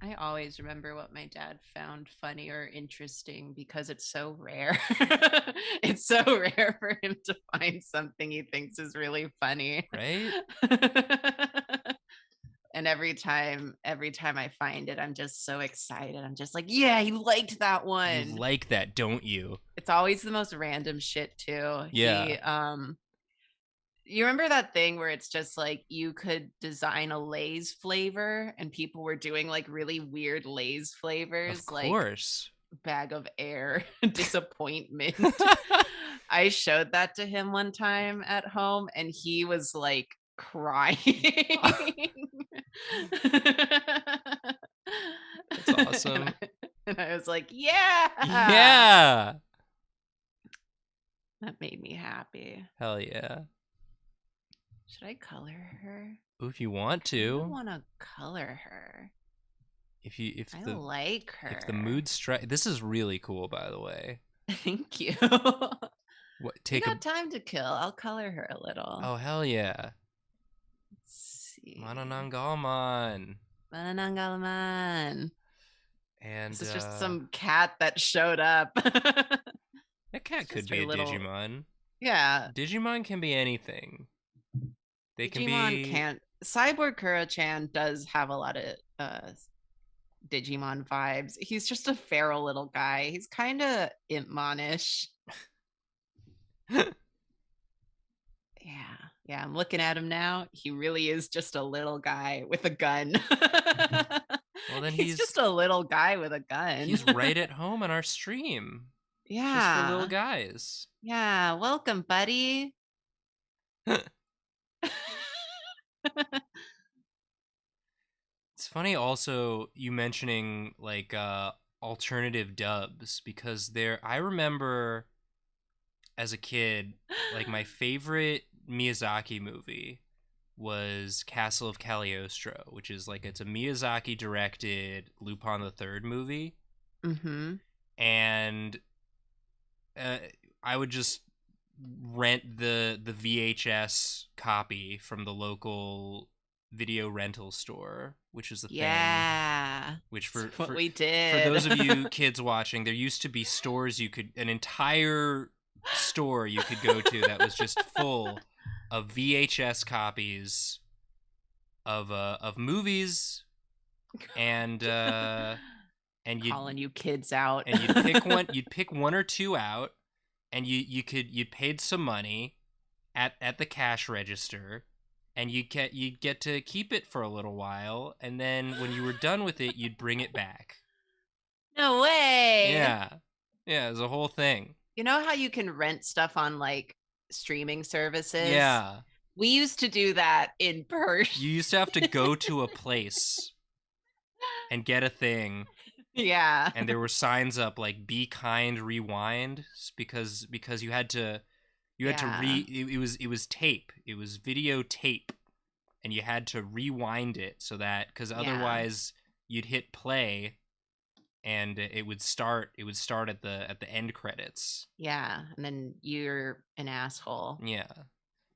I always remember what my dad found funny or interesting because it's so rare. It's so rare for him to find something he thinks is really funny. Right? And every time I find it, I'm just so excited. I'm just like, yeah, you liked that You one. like that, don't you? It's always the most random shit too. Yeah. You remember that thing where it's just like you could design a Lay's flavor and people were doing like really weird Lay's Of flavors, like course. bag of air, disappointment. I showed that to him one time at home and he was like crying. That's awesome. And I was like, yeah, Yeah. that made me happy. Hell yeah. Should I color her? Ooh, if you want I don't to. want to color her. If I the like her. if the mood strike, this is really cool, by the way. Thank you. What We take a got time to kill. I'll color her a little. Oh hell yeah. Let's see. Mananangalman. Mananangalaman. And This is just some cat that showed up. that cat It's could just be her a little- Digimon. Yeah. Digimon can be anything. They can Digimon be can't. Cyborg Kurochan does have a lot of Digimon vibes. He's just a feral little guy. He's kind of Impmonish. Yeah. Yeah. I'm looking at him now. He really is just a little guy with a gun. Well, then he's just a little guy with a gun. He's right at home on our stream. Yeah. Just for little guys. Yeah. Welcome, buddy. It's funny also you mentioning like alternative dubs because I remember as a kid like my favorite Miyazaki movie was Castle of Cagliostro, which is like it's a Miyazaki directed Lupin the Third movie. Mm-hmm. And I would just rent the VHS copy from the local video rental store, which is a Yeah. thing. Which for what we did. For those of you kids watching, there used to be stores an entire store you could go to that was just full of VHS copies of movies and calling you kids out. And you'd pick one or two out and you'd paid some money at the cash register and you'd get to keep it for a little while and then when you were done with it you'd bring it back. No way. Yeah. Yeah, it was a whole thing. You know how you can rent stuff on like streaming services? Yeah. We used to do that in person. You used to have to go to a place and get a thing. Yeah. And there were signs up like "Be kind, rewind," because you had to it was tape. It was videotape, and you had to rewind it so that because otherwise you'd hit play, and it would start at the end credits. Yeah, and then you're an asshole. Yeah,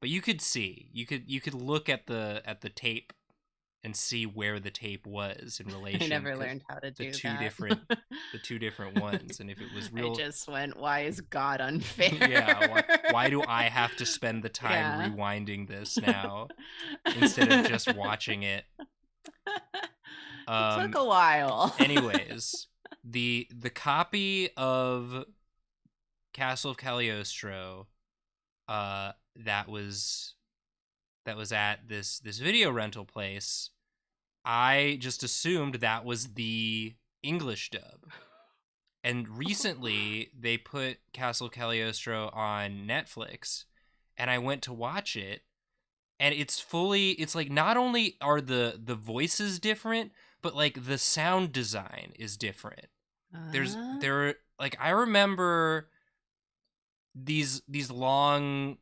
but you could look at the tape and see where the tape was in relation. I never learned how to do that. The two different ones, and if it was real, I just went, "Why is God unfair?" Yeah, why do I have to spend the time rewinding this now instead of just watching it? It took a while. Anyways, the copy of Castle of Cagliostro, that was at this video rental place. I just assumed that was the English dub. And recently they put Castle Cagliostro on Netflix and I went to watch it and it's like not only are the voices different, but like the sound design is different. There like I remember these long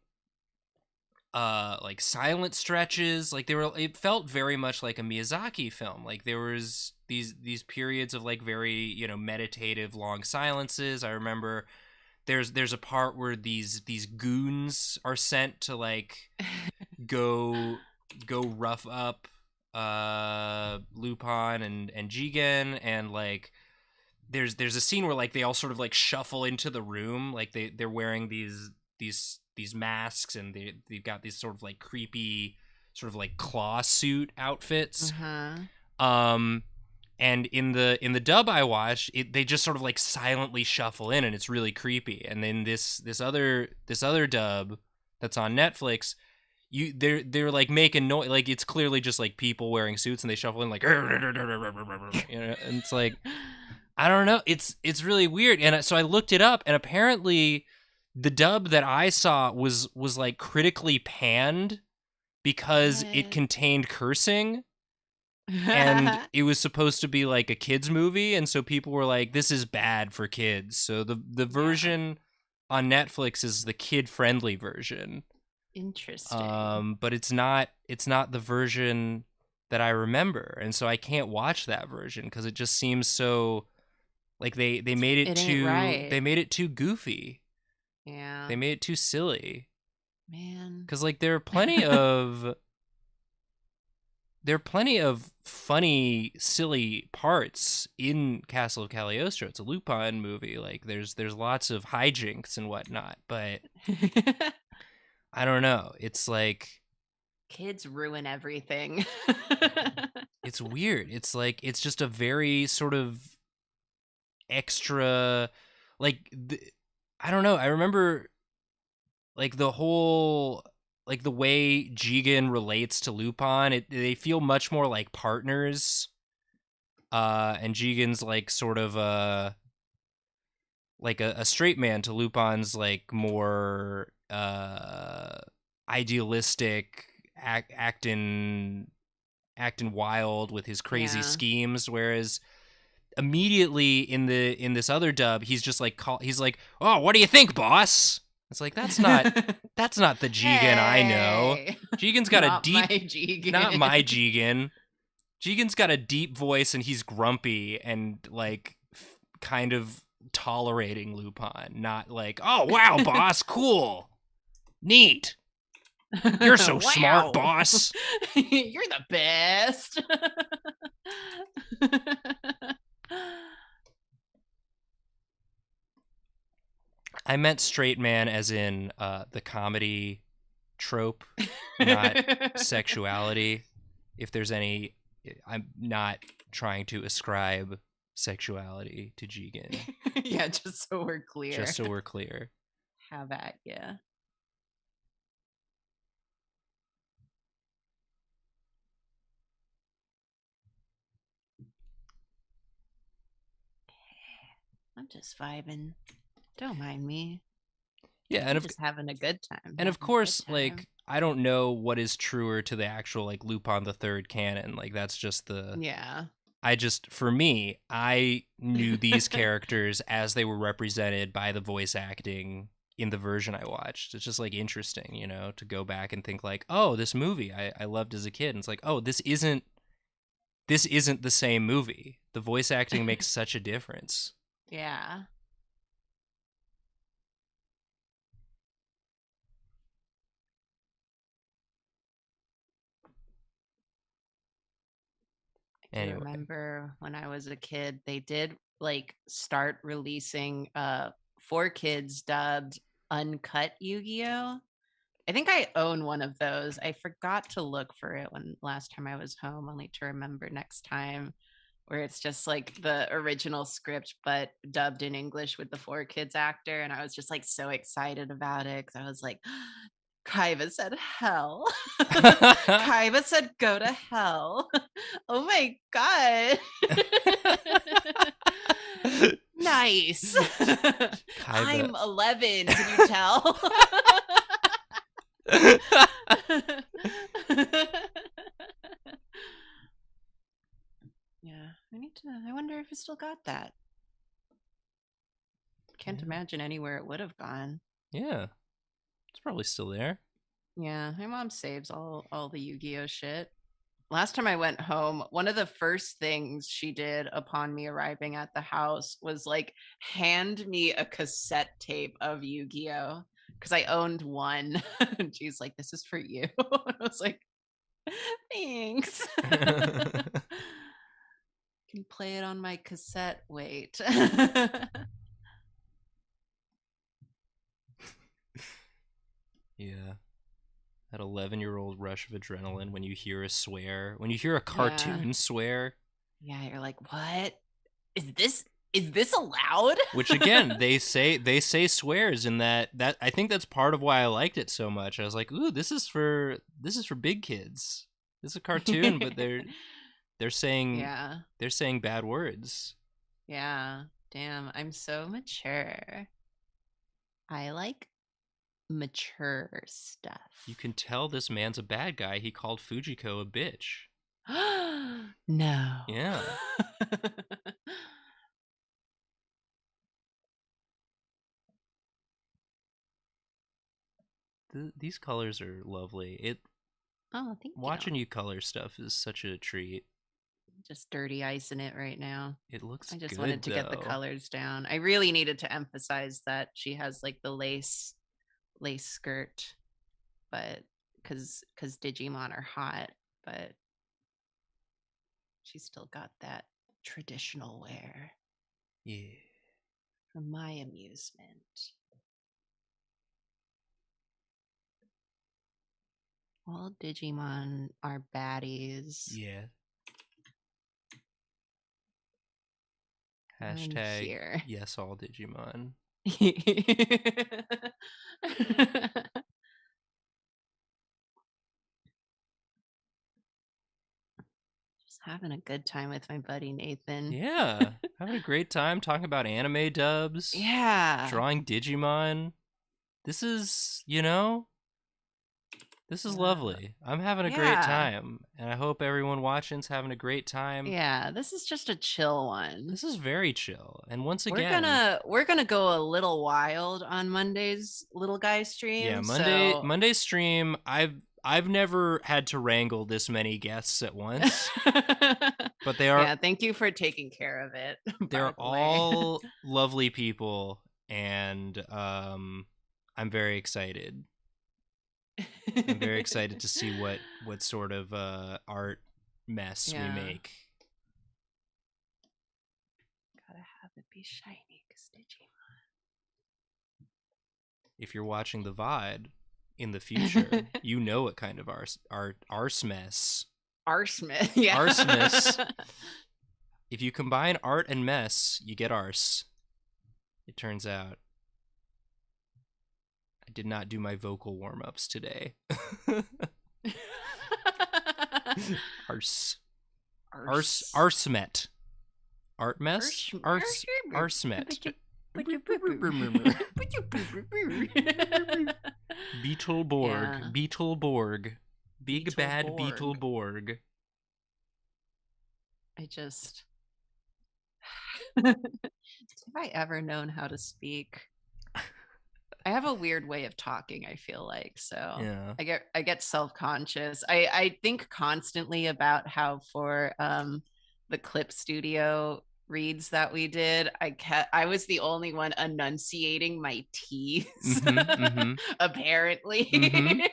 like silent stretches, like it felt very much like a Miyazaki film. Like there was these periods of like very meditative long silences. I remember there's a part where these goons are sent to like go rough up Lupin and Jigen, and like there's a scene where like they all sort of like shuffle into the room, like they're wearing these masks and they've got these sort of like creepy sort of like claw suit outfits. Uh-huh. Um, and in the dub I watched, they just sort of like silently shuffle in, and it's really creepy. And then this other dub that's on Netflix, they're like making noise, like it's clearly just like people wearing suits, and they shuffle in like, and it's like, I don't know, it's really weird. And so I looked it up, and apparently the dub that I saw was like critically panned because it What? contained cursing, and it was supposed to be like a kids movie, and so people were like, this is bad for kids. So the Yeah. version on Netflix is the kid friendly version. Interesting. But it's not the version that I remember, and so I can't watch that version because it just seems so like they made it It ain't too right. they made it too goofy. Yeah. They made it too silly. Man. Because like there are plenty of funny, silly parts in Castle of Cagliostro. It's a Lupin movie. Like there's lots of hijinks and whatnot, but I don't know. It's like Kids ruin everything. it's weird. It's like it's just a very sort of extra, like I don't know. I remember like the whole like the way Jigen relates to Lupin. They feel much more like partners. And Jigen's like sort of like a straight man to Lupin's like more idealistic acting wild with his crazy Yeah. schemes, whereas immediately in this other dub he's just like he's like, oh, what do you think, boss? It's like that's not the Jigen I know. Hey, Jigen's got a not my deep, not Jigen. my Jigen. Jigen's got a deep voice, and he's grumpy and like kind of tolerating Lupin, not like, oh wow, boss, cool, neat, you're so smart, Wow. boss. You're the best. I meant straight man as in the comedy trope, not sexuality. If there's any, I'm not trying to ascribe sexuality to Jigen, Yeah, just so we're just clear. so we're clear. Have at ya. I'm just vibing. Don't mind me. Yeah, I'm just having a good time. and of Having a good course, time. like I don't know what is truer to the actual like Lupin the Third canon. Like that's just Yeah. I just for me, I knew these characters as they were represented by the voice acting in the version I watched. It's just like interesting, to go back and think like, oh, this movie I loved as a kid. And it's like, oh, this isn't the same movie. The voice acting makes such a difference. Yeah. I do Anyway, remember when I was a kid, they did like start releasing 4Kids dubbed uncut Yu-Gi-Oh! I think I own one of those. I forgot to look for it when last time I was home, only to remember next time, where it's just like the original script but dubbed in English with the 4Kids actor. And I was just like so excited about it because I was like, Kaiba said hell. Kaiba said go to hell. Oh my god. Nice. Kaiba. I'm 11. Can you tell? Yeah, I wonder if it still got that. Can't imagine anywhere it would have gone. Yeah, it's probably still there. Yeah, my mom saves all the Yu-Gi-Oh shit. Last time I went home, one of the first things she did upon me arriving at the house was like hand me a cassette tape of Yu-Gi-Oh because I owned one. And she's like, "This is for you." I was like, "Thanks." Can play it on my cassette. Wait. Yeah. That 11-year-old rush of adrenaline when you hear a swear, when you hear a Yeah. cartoon swear. Yeah, you're like, what? Is this allowed? Which again, they say swears in that I think that's part of why I liked it so much. I was like, ooh, this is for big kids. This is a cartoon, but they're saying Yeah. they're saying bad words. Yeah. Damn, I'm so mature. I like mature stuff. You can tell this man's a bad guy. He called Fujiko a bitch. No. Yeah. These colors are lovely. Oh, thank Watching you. you color stuff is such a treat. Just dirty ice in it right now. It looks I just wanted good to get the though. colors down. I really needed to emphasize that she has like the lace skirt, but because Digimon are hot, but she's still got that traditional wear Yeah. for my amusement. All Digimon are baddies. Yeah. I'm Hashtag here. yes all Digimon. Just having a good time with my buddy Nathan. Yeah. Having a great time talking about anime dubs, Yeah. drawing Digimon. This is, this is Yeah. lovely. I'm having a great Yeah. time, and I hope everyone watching's having a great time. Yeah. This is just a chill one. This is very chill. And once We're again, gonna we're gonna go a little wild on Monday's little guy yeah, stream. So Monday stream, I've never had to wrangle this many guests at once, but yeah, thank you for taking care of it, by they're the way. all lovely people, and I'm very excited. I'm very excited to see what sort of art mess we Yeah. make. Gotta have it be shiny, cause Digimon. If you're watching the VOD in the future, you know what kind of arse mess. Arsmith, yeah. Arseness. If you combine art and mess, you get arse. It turns out. I did not do my vocal warm-ups today. Arse. Arsemet. Art mess? Arsemet. Beetleborg. Yeah. Beetleborg. Big bad Beetleborg. I just have I ever known how to speak? I have a weird way of talking, I feel like. So Yeah. I get self-conscious. I think constantly about how for the clip studio reads that we did, I was the only one enunciating my T's. Apparently.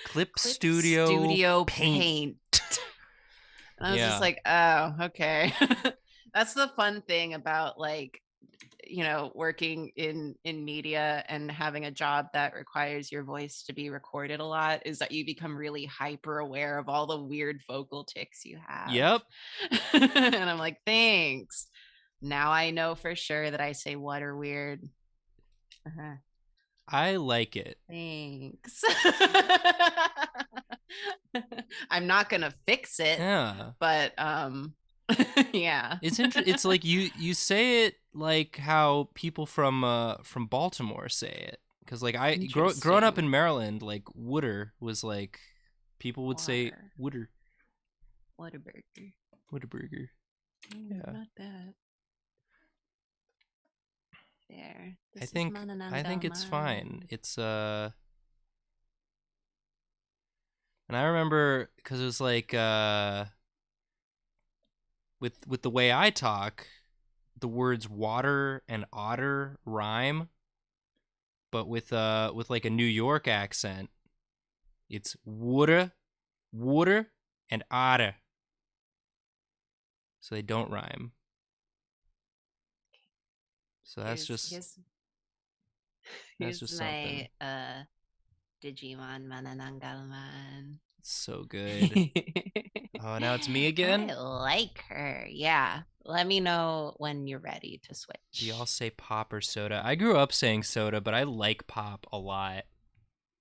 Clip studio paint. And I was just like, oh, okay. That's the fun thing about like, working in media and having a job that requires your voice to be recorded a lot, is that you become really hyper aware of all the weird vocal tics you have. Yep. And I'm like, thanks. Now I know for sure that I say what are weird. I like it. Thanks. I'm not gonna fix it. Yeah. But yeah. It's like you say it like how people from Baltimore say it, because like growing up in Maryland, like Wooder was like, people would say Wooder. Whataburger. Whataburger. Yeah. Not that. There. I think it's fine. It's and I remember because it was like with the way I talk, the words water and otter rhyme, but with like a New York accent, it's water, and otter. So they don't rhyme. So that's just here's something. my Digimon Manananggalman. So good. Oh, now it's me again? I like her. Yeah. Let me know when you're ready to Do y'all switch. say pop or soda? I grew up saying soda, but I like pop a lot.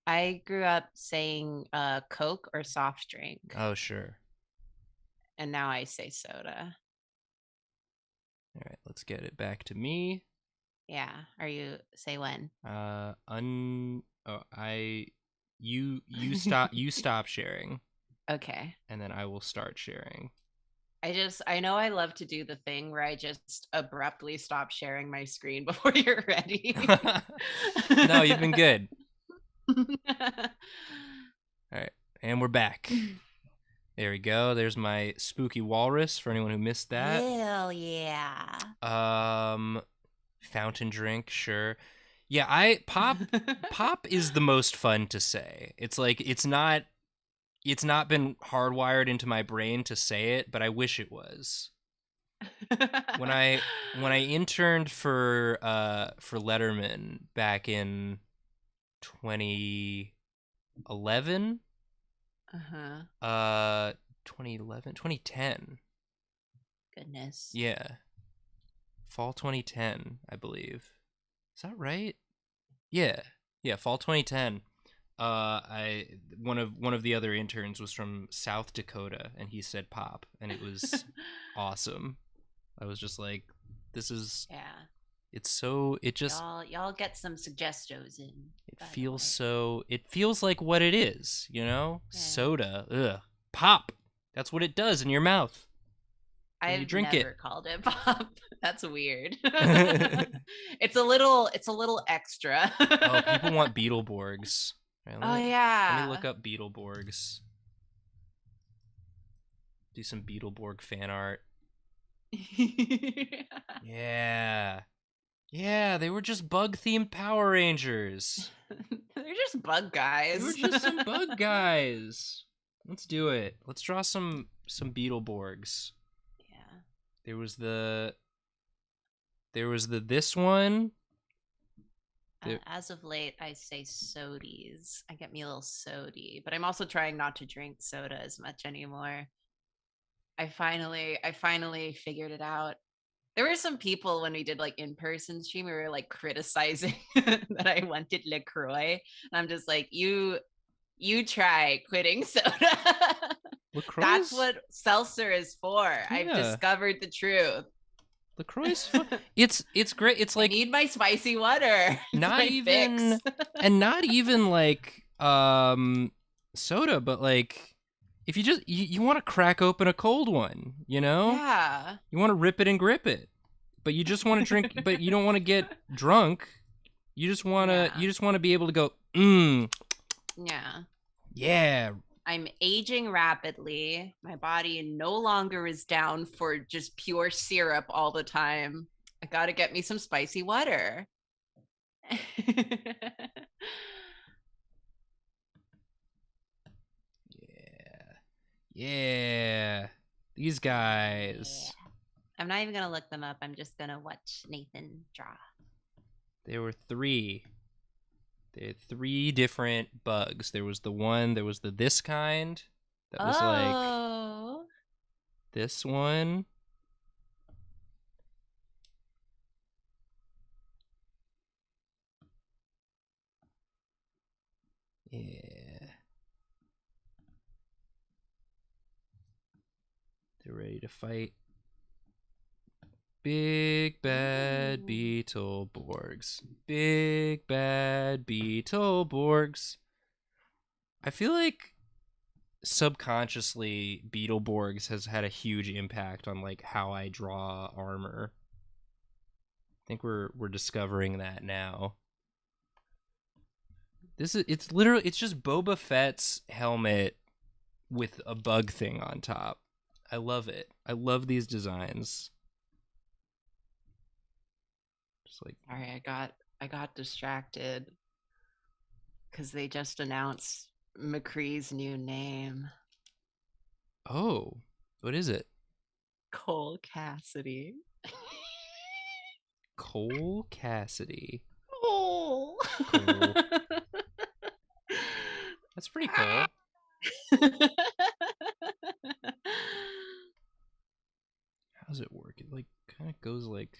I grew up saying Coke or soft drink, Oh, sure. and now I say soda. All right, let's get it back to me. Yeah. Are you say when? Oh, you stop sharing, Okay. and then I will start sharing. I know I love to do the thing where I just abruptly stop sharing my screen before you're ready. No, you've been good. All right, and we're back. There we go. There's my spooky walrus for anyone who missed that. Hell yeah. Fountain drink, sure. Yeah, I pop is the most fun to say. It's like it's not been hardwired into my brain to say it, but I wish it was. When I interned for Letterman back in 2011, Uh-huh. 2011, 2010. Goodness. Yeah. Fall 2010, I believe. Is that right? Yeah. Yeah, fall 2010. I one of the other interns was from South Dakota, and he said pop, and it was awesome. I was just like, this is Yeah. it's so it just Y'all get some suggestos in, it by the feels way. so it feels like what it is, you know? Yeah. Soda. Ugh. Pop. That's what it does in your mouth when you I've drink it. never called it pop. That's weird. Oh, It's a little extra. people want Beetleborgs. Right, Oh let me look yeah. up Beetleborgs. Do some Beetleborg fan art. Yeah. Yeah, they were just bug themed Power Rangers. They're just bug They were guys. just some bug guys. Let's do it. Let's draw some Beetleborgs. Yeah. There was the this one. There, As of late, I say sodies. I get me a little sody, but I'm also trying not to drink soda as much anymore. I finally figured it out. There were some people when we did like in-person stream, we were like criticizing that I wanted LaCroix. And I'm just like, you try quitting soda. That's LaCroix's, what seltzer is for. I've yeah, discovered the truth. LaCroix's fun. It's great. It's I like need my spicy water. It's not my even fix. and not even like soda, but like if you want to crack open a cold one, you know? Yeah. You want to rip it and grip it. But you just want to drink but you don't want to get drunk. Yeah. You just want to be able to go, "Mmm, Yeah. yeah." I'm aging rapidly. My body no longer is down for just pure syrup all the time. I got to get me some spicy water. Yeah. Yeah. These Yeah. guys. I'm not even going to look them up. I'm just going to watch Nathan draw. There were three. They had three different bugs. There was the this kind that was like Oh. this one. Yeah. They're ready to fight. Big bad Ooh. Beetleborgs. Big bad Beetleborgs. I feel like subconsciously Beetleborgs has had a huge impact on like how I draw armor. I think we're discovering that now. It's literally it's just Boba Fett's helmet with a bug thing on top. I love it. I love these designs. Just like, Sorry, I got distracted because they just announced McCree's new name, oh, what is it? Cole Cassidy. Cole Cassidy. Cole. Cole. That's pretty cool. How's it work? It like kind of goes like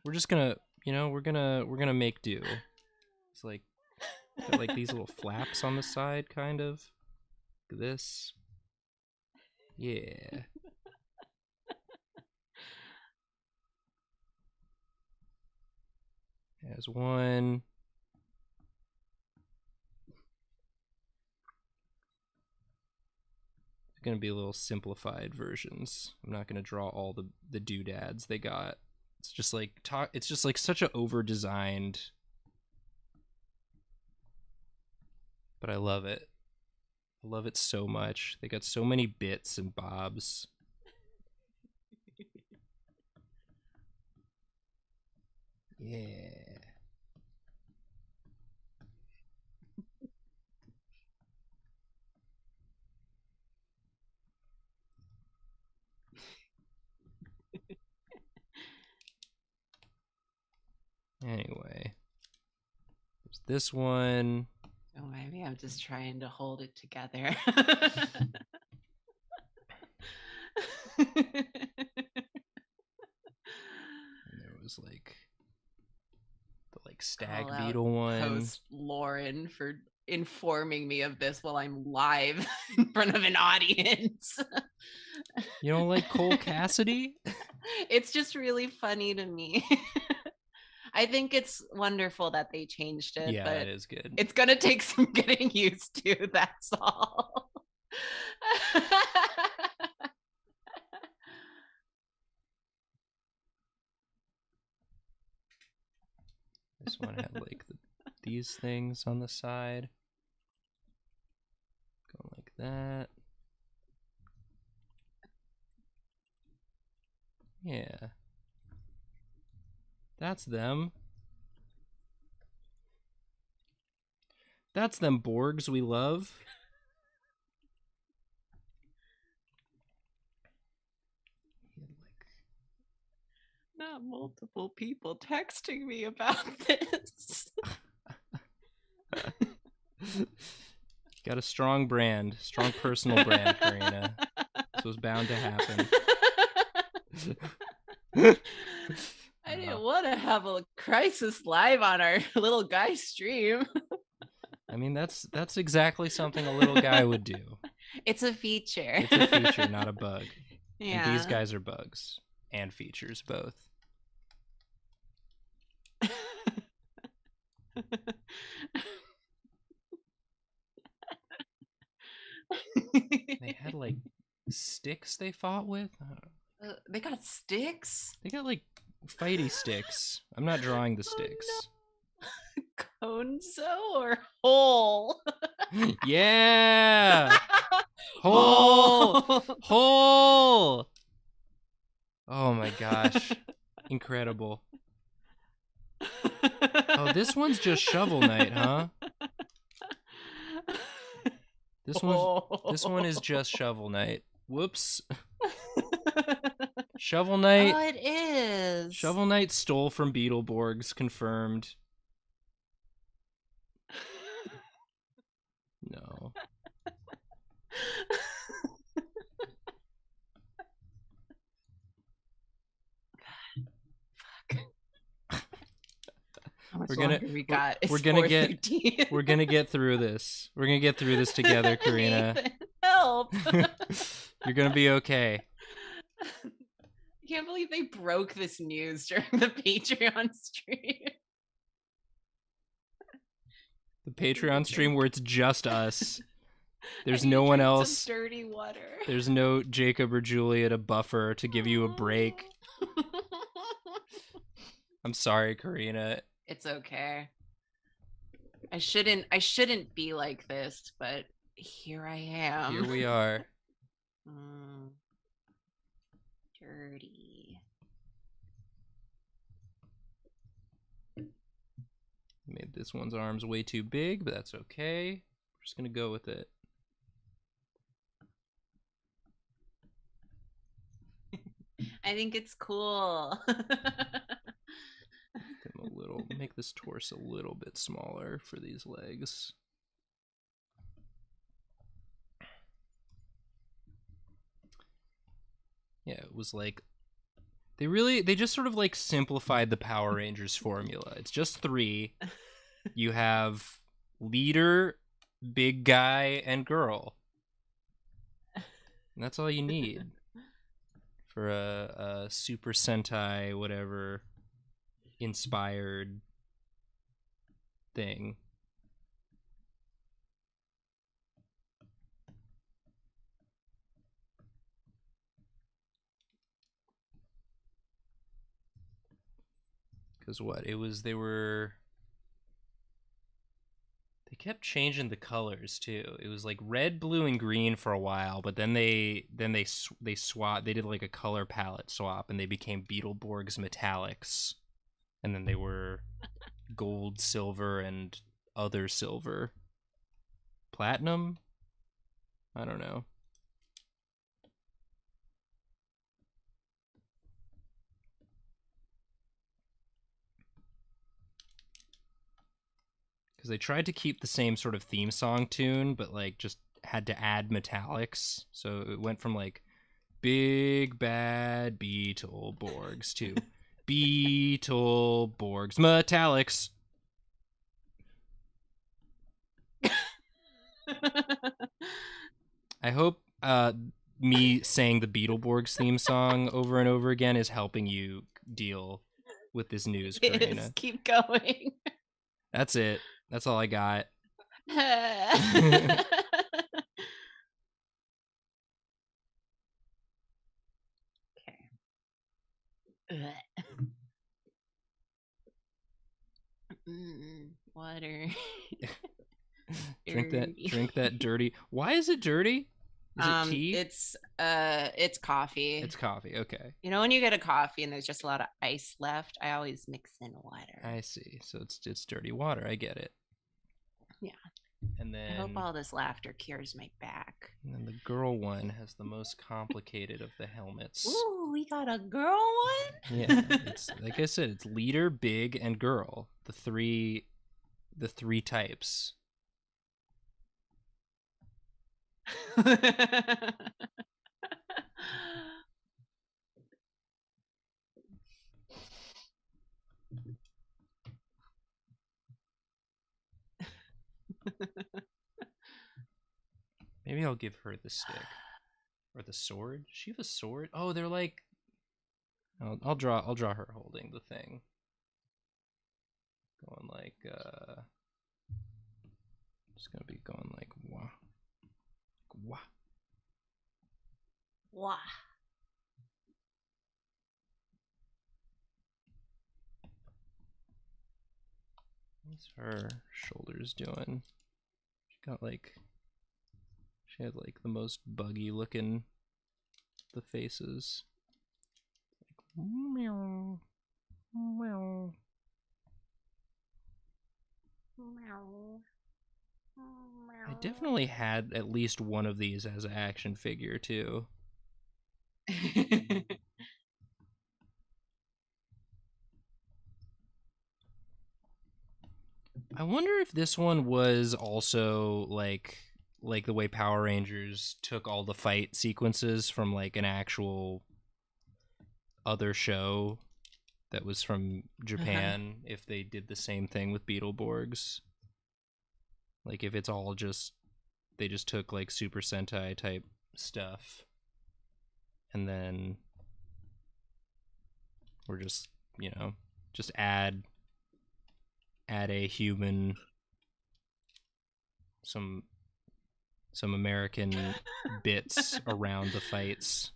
we're just gonna, we're gonna make do. It's like got like these little flaps on the side, kind of. Look at this. Yeah. Has one. It's gonna be a little simplified versions. I'm not gonna draw all the doodads they got. It's just like It's just like such a over designed, but I love it. I love it so much. They got so many bits and bobs. Yeah. Anyway, there's this one. Oh, maybe I'm just trying to hold it together. And there was like the like stag Call out beetle one. host Lauren for informing me of this while I'm live in front of an audience. You don't like Cole Cassidy? It's just really funny to me. I think it's wonderful that they changed it, Yeah, but it is good. it's gonna take some getting used to, that's all. This one had like these things on the side. Going like that. Yeah. That's them. That's them Borgs we love. Not multiple people texting me about this. Got a strong brand, strong personal brand, Karina. This was bound to happen. I didn't want to have a crisis live on our little guy stream. I mean, that's exactly something a little guy would do. It's a feature. It's a feature, not a bug. Yeah. And these guys are bugs and features both. They had like sticks they fought with. They got sticks? They got like fighty sticks. I'm not drawing the sticks. Oh, no. Conzo or hole? Yeah. Hole. Hole. Oh my gosh. Incredible. Oh, this one's just Shovel Knight, huh? This one is just Shovel Knight. Whoops. Shovel Knight. Oh, it is. Shovel Knight stole from Beetleborgs, confirmed. No. How much longer we got? We're gonna get through this. We're gonna get through this together, Karina. Nathan, help. You're gonna be okay. I can't believe they broke this news during the Patreon stream. The Patreon stream where it's just us. There's no one else. Some dirty water. There's no Jacob or Julia to buffer to give you a break. I'm sorry, Karina. It's okay. I shouldn't be like this, but here I am. Here we are. Dirty. Made this one's arms way too big, but that's okay. We're just gonna go with it. I think it's cool. Make this torso a little bit smaller for these legs. Yeah, it was like they just sort of like simplified the Power Rangers formula. It's just three. You have leader, big guy, and girl. And that's all you need for a Super Sentai whatever inspired thing. Because what? It was they kept changing the colors too. It was like red, blue, and green for a while, but then they swapped. They did like a color palette swap, and they became Beetleborgs Metallics, and then they were gold, silver, and other silver, platinum. I don't know. Because they tried to keep the same sort of theme song tune, but like just had to add metallics. So it went from like Big Bad Beetleborgs to Beetleborgs Metallics. I hope me saying the Beetleborgs theme song over and over again is helping you deal with this news, It Karina. is. Keep going. That's it. That's all I got. Okay. Water. Drink that dirty. Why is it dirty? Is it tea? It's coffee. It's coffee. Okay. You know when you get a coffee and there's just a lot of ice left, I always mix in water. I see. So it's dirty water. I get it. Yeah. And then I hope all this laughter cures my back. And then the girl one has the most complicated of the helmets. Ooh, we got a girl one? Yeah, it's like I said, it's leader, big, and girl. The three types. Maybe I'll give her the stick or the sword. Does she have a sword? Oh, they're like. I'll draw her holding the thing. Going like Just gonna be going like wah, wah, wah. What's her shoulders doing? She had like the most buggy looking the faces. Like meow, meow, Meow. I definitely had at least one of these as an action figure too. I wonder if this one was also like the way Power Rangers took all the fight sequences from like an actual other show that was from Japan, if they did the same thing with Beetleborgs. Like if it's all just they just took like Super Sentai type stuff and then we're just, just add a human, some American bits around the fights.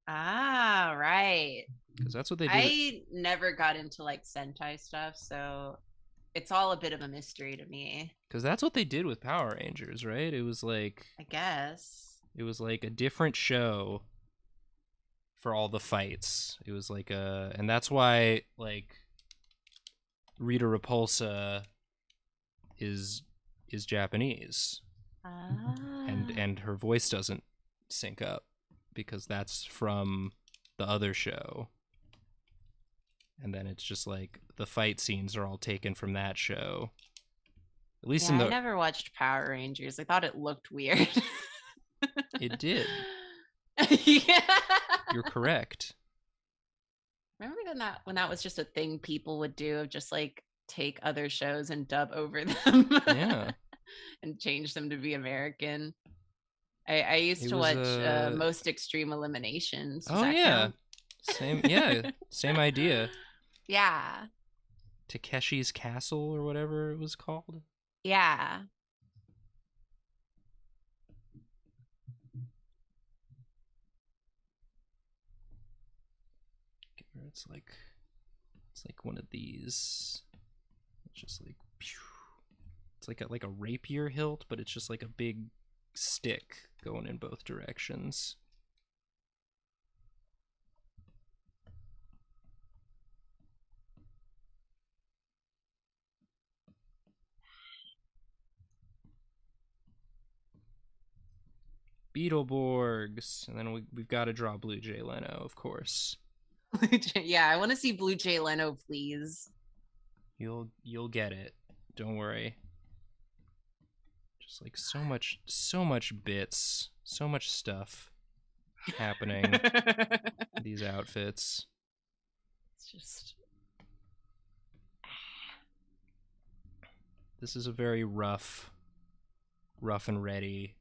Ah, right. Because that's what they do. I never got into like Sentai stuff, so it's all a bit of a mystery to me. Because that's what they did with Power Rangers, right? It was like, I guess it was like a different show for all the fights. It was like and that's why like Rita Repulsa is Japanese. And her voice doesn't sync up because that's from the other show. And then it's just like the fight scenes are all taken from that show. At least I never watched Power Rangers. I thought it looked weird. It did. Yeah. You're correct. Remember when that was just a thing people would do, of just like take other shows and dub over them? Yeah. And change them to be American. I used It to was watch Most Extreme Eliminations. Does Oh that yeah. count? Same idea. Yeah. Takeshi's Castle or whatever it was called. Yeah. It's like one of these. It's just like pew. It's like a rapier hilt, but it's just like a big stick going in both directions. Beetleborgs, and then we've got to draw Blue Jay Leno, of course. Yeah, I want to see Blue Jay Leno, please. You'll get it. Don't worry. Just like so much bits, so much stuff happening in these outfits. It's just this is a very rough and ready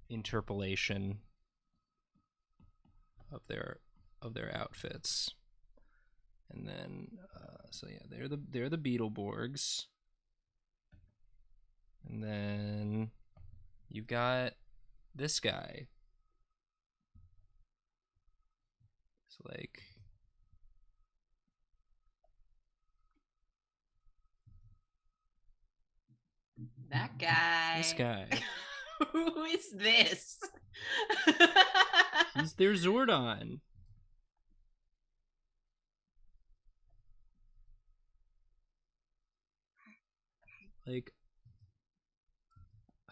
interpolation of their outfits. And then so yeah, they're the Beetleborgs. And then you've got this guy. It's like that guy. This guy. Who is this? He's their Zordon. Like,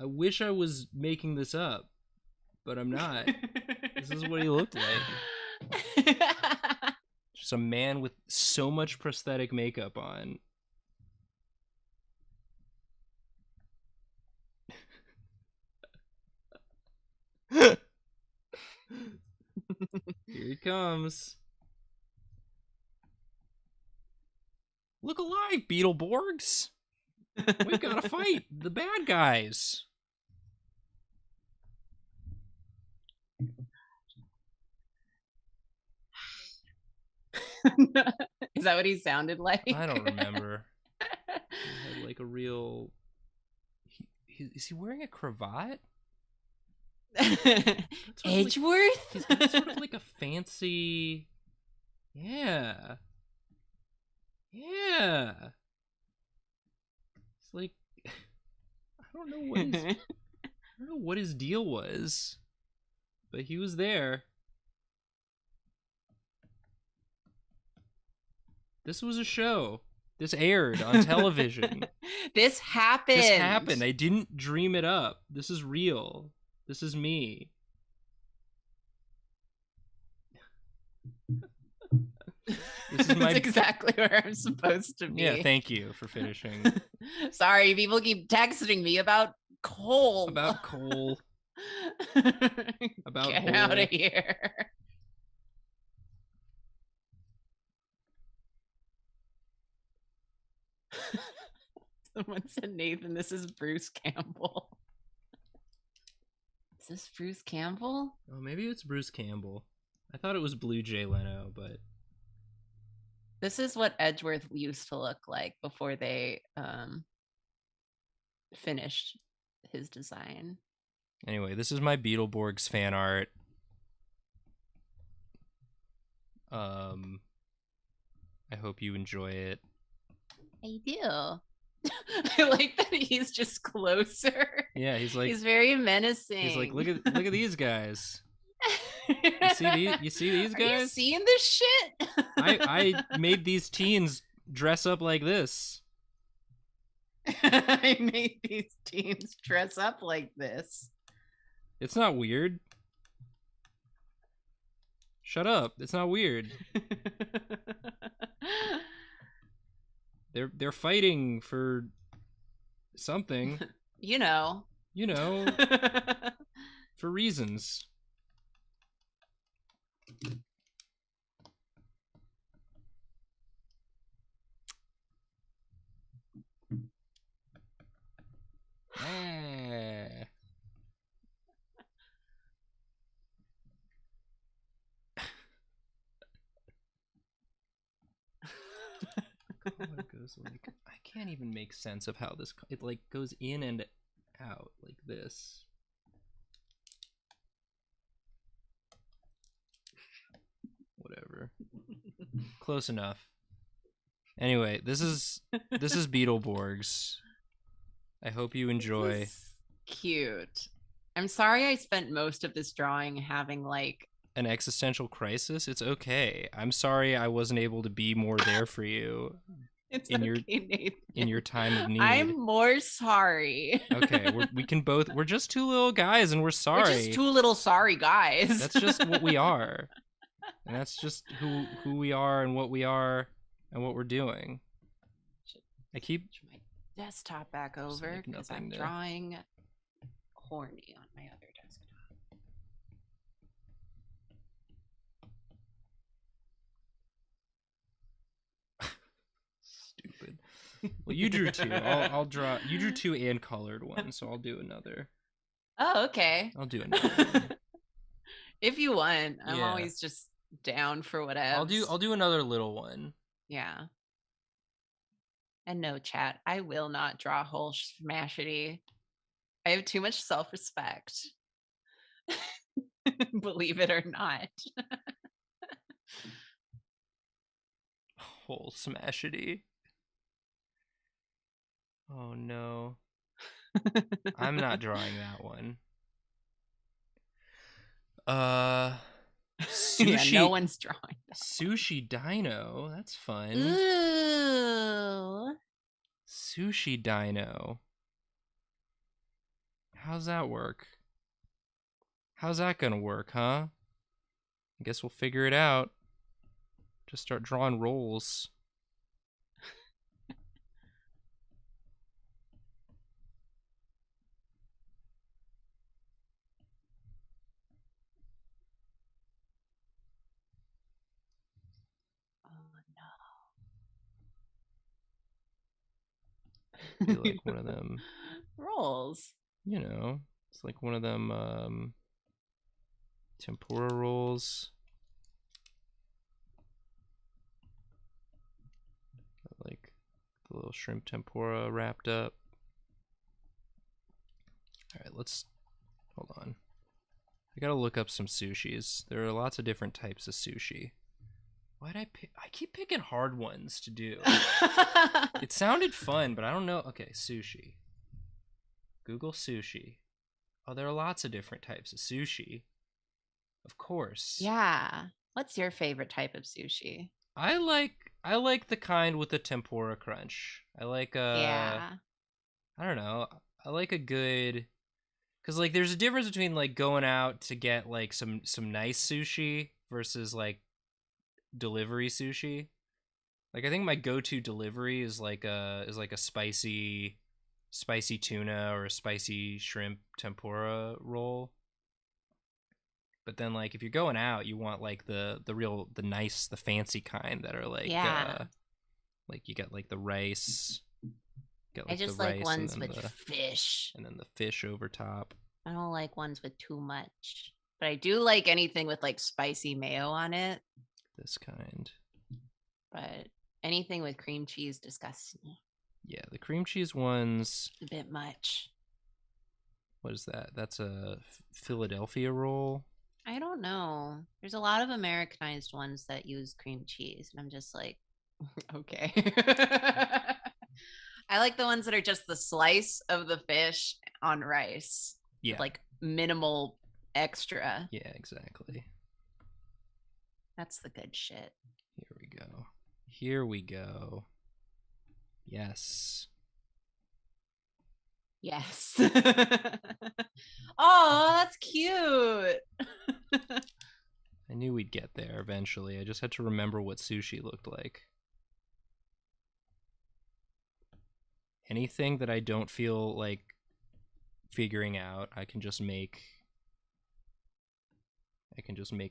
I wish I was making this up, but I'm not. This is what he looked like. Just a man with so much prosthetic makeup on. Here he comes. Look alive, Beetleborgs. We've got to fight the bad guys. Is that what he sounded like? I don't remember. He had like a real... Is he wearing a cravat? Edgeworth? He's got sort of like a fancy... Yeah. Yeah. It's like... I don't know what his deal was. But he was there. This was a show. This aired on television. This happened. This happened. I didn't dream it up. This is real. This is me. That's exactly where I'm supposed to be. Yeah, thank you for finishing. Sorry, people keep texting me about coal. About coal. About Get out of here. Someone said, Nathan, this is Bruce Campbell. Is this Bruce Campbell? Oh, maybe it's Bruce Campbell. I thought it was Blue Jay Leno, but... This is what Edgeworth used to look like before they finished his design. Anyway, this is my Beetleborgs fan art. I hope you enjoy it. I do. I like that he's just closer. Yeah, he's very menacing. He's like, look at these guys. You see these guys? Are you seeing this shit? I made these teens dress up like this. I made these teens dress up like this. It's not weird. Shut up. It's not weird. They're fighting for something. You know. For reasons. Eh. Color goes like, I can't even make sense of how this, it like goes in and out like this. Whatever. Close enough. Anyway, this is Beetleborgs. I hope you enjoy. This is cute. I'm sorry I spent most of this drawing having like An existential crisis. It's okay. I'm sorry I wasn't able to be more there for you it's in okay, Nathan. your time of need. I'm more sorry. Okay, we can both. We're just two little guys, and we're sorry. We're just two little sorry guys. That's just what we are, and that's just who we are and what we are and what we're doing. I keep my desktop back over because I'm drawing horny on my other desktop. Stupid. Well, you drew two. I'll draw. You drew two and colored one, so I'll do another. Oh, okay. I'll do another one. If you want, I'm always just down for whatever. I'll do another little one. Yeah. And no, chat, I will not draw whole smashity. I have too much self-respect. Believe it or not. Whole smashity. Oh no. I'm not drawing that one. Sushi. Yeah, no one's drawing that Sushi Dino. That's fun. Ooh. Sushi Dino. How's that work? How's that gonna work, huh? I guess we'll figure it out. Just start drawing rolls. Be like one of them rolls. You know, it's like one of them tempura rolls. Like the little shrimp tempura wrapped up. All right, let's hold on. I gotta look up some sushis. There are lots of different types of sushi. Why'd I pick? I keep picking hard ones to do. It sounded fun, but I don't know. Okay, sushi. Google sushi. Oh, there are lots of different types of sushi. Of course. Yeah. What's your favorite type of sushi? I like the kind with the tempura crunch. I like I don't know. I like a good, cuz like there's a difference between like going out to get like some nice sushi versus like delivery sushi. Like I think my go-to delivery is like a spicy tuna or a spicy shrimp tempura roll. But then like if you're going out, you want like the real the nice the fancy kind that are like like you get like the rice. Get, like, I just the like rice ones with fish. And then the fish over top. I don't like ones with too much. But I do like anything with like spicy mayo on it. This kind. But anything with cream cheese disgusts me. Yeah, the cream cheese ones. A bit much. What is that? That's a Philadelphia roll. I don't know. There's a lot of Americanized ones that use cream cheese, and I'm just like, okay. I like the ones that are just the slice of the fish on rice. Yeah. With like minimal extra. Yeah, exactly. That's the good shit. Here we go. Here we go. Yes. Yes. Oh, that's cute. I knew we'd get there eventually. I just had to remember what sushi looked like. Anything that I don't feel like figuring out, I can just make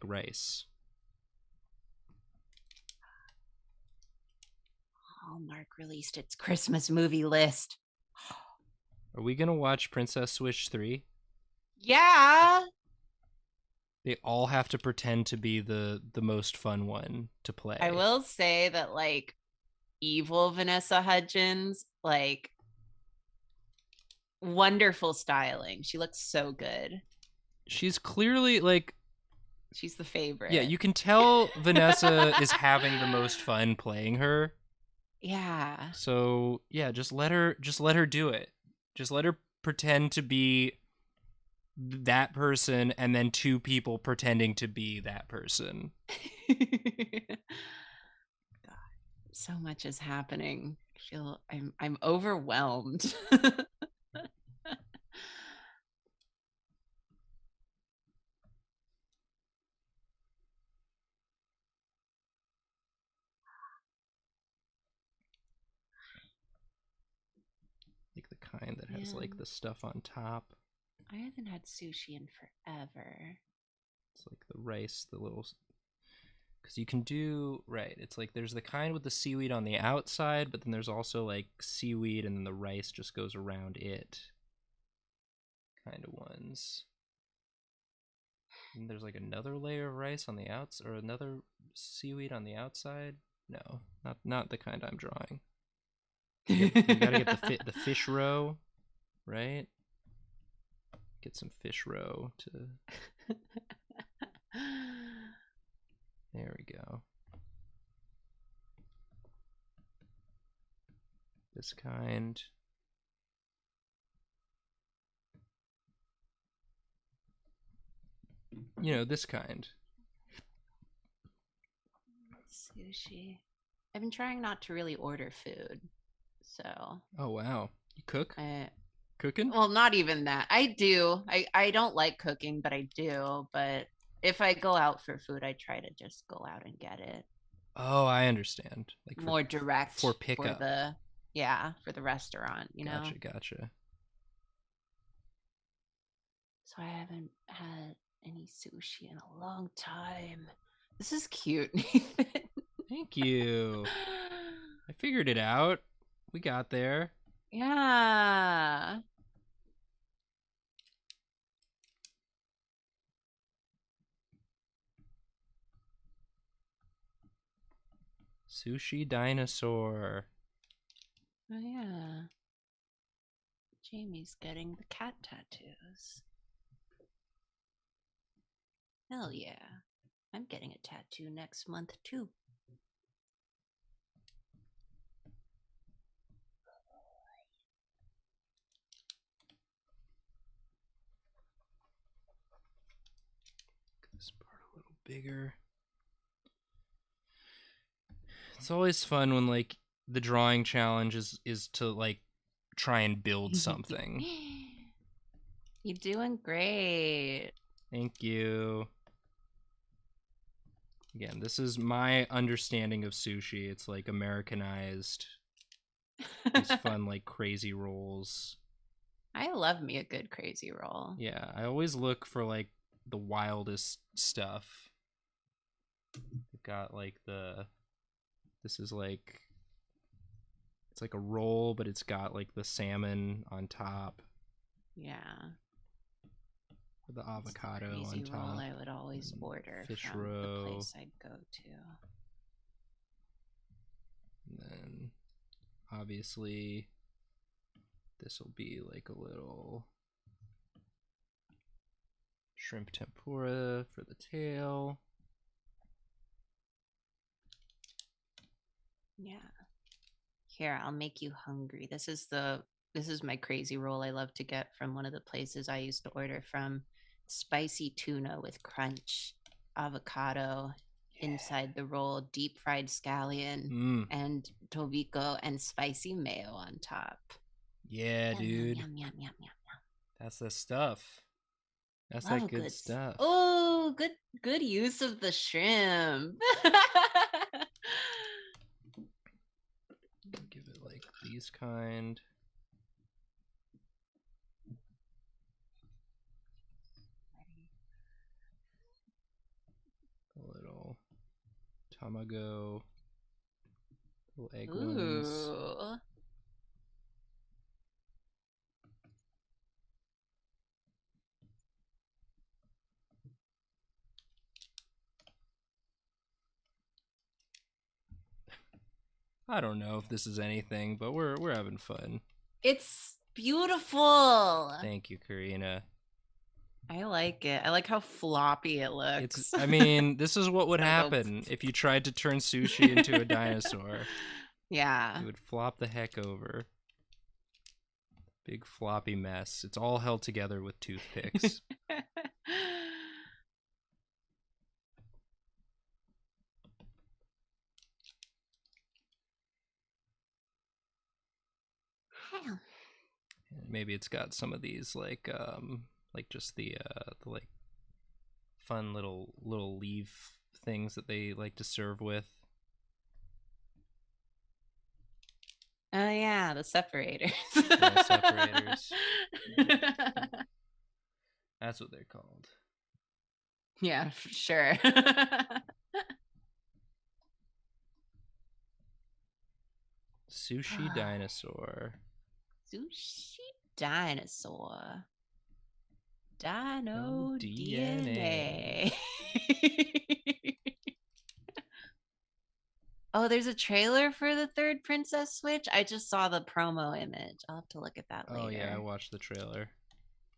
rice. Hallmark released its Christmas movie list. Are we gonna watch Princess Switch 3? Yeah. They all have to pretend to be the most fun one to I play. will say that like evil Vanessa Hudgens, like wonderful styling. She looks so good. She's clearly like, She's the yeah, favorite. you can tell Vanessa is having the most fun playing her. Yeah. So yeah, just let her do it. Just let her pretend to be that person and then two people pretending to be that person. God, so much is happening. I feel I'm overwhelmed. Like the kind that has like Man, the stuff on top. I haven't had sushi in forever. It's like the rice, the little, because you can do right. It's like there's the kind with the seaweed on the outside, but then there's also like seaweed and then the rice just goes around it kind of ones. And there's like another layer of rice on the outside, or another seaweed on the outside. No, not the kind I'm drawing. We gotta get the fish roe, right? Get some fish roe to. There we go. This kind. You know, this kind. Sushi. I've been trying not to really order food. So, Oh wow, you cook? I, Cooking? well, not even that. I do. I don't like cooking, but I do. But if I go out for food, I try to just go out and get it. Oh, I understand. Like More for direct for pickup. the yeah, for the restaurant, you know. Gotcha, gotcha. So I haven't had any sushi in a long time. This is cute. Thank you. I figured it out. We got there. Yeah. Sushi dinosaur. Oh yeah. Jamie's getting the cat tattoos. Hell yeah. I'm getting a tattoo next month too. This part a little bigger. It's always fun when like the drawing challenge is to like try and build something. You're doing great. Thank you. Again, this is my understanding of sushi. It's like Americanized. These fun like crazy rolls. I love me a good crazy roll. Yeah, I always look for like the wildest stuff. I've got like the this is like it's like a roll, but it's got like the salmon on top. Yeah. With the avocado It's the on crazy roll top. I would always order Fish from roe. the place I'd go to. And then obviously this will be like a little shrimp tempura for the tail. Yeah. Here, I'll make you hungry. This is my crazy roll I love to get from one of the places I used to order from. Spicy tuna with crunch, avocado inside the roll, deep fried scallion, and tobiko and spicy mayo on top. Yeah, Yum, dude. yum, yum, yum, yum, yum. That's the stuff. That's Love that a good good. stuff. Oh, good use of the shrimp. Give it like these kind. A little tamago. Little egg ones. Ooh. I don't know if this is anything, but we're having fun. It's beautiful. Thank you, Karina. I like it. I like how floppy it looks. I mean, this is what would Gotta go. happen if you tried to turn Sushi into a dinosaur. Yeah. It would flop the heck over. Big floppy mess. It's all held together with toothpicks. Maybe it's got some of these like just the like fun little leaf things that they like to serve with. Oh yeah, the separators. Yeah, separators. That's what they're called. Yeah, for sure. Sushi dinosaur. Sushi dinosaur. Dino DNA. DNA. Oh, there's a trailer for the third Princess Switch. I just saw the promo image. I'll have to look at that later. Oh yeah, I watched the trailer.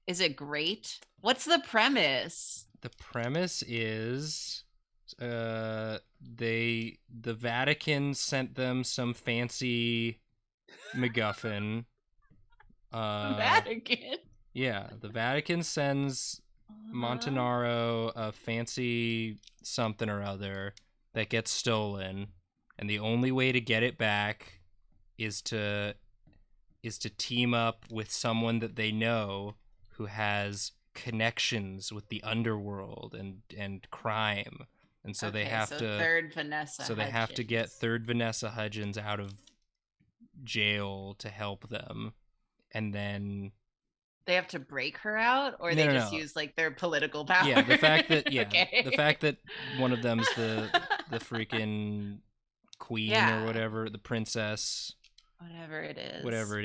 Is it great? What's the premise? The premise is the Vatican sent them some fancy MacGuffin. Vatican. Yeah, the Vatican sends Montanaro a fancy something or other that gets stolen, and the only way to get it back is to team up with someone that they know who has connections with the underworld and crime. And so they have to third Vanessa So they Hudgens. have to get third Vanessa Hudgens out of jail to help them. And then they have to break her out, or they just use like their political power. Yeah, the fact that the fact that one of them's the freaking queen or whatever, the princess, whatever it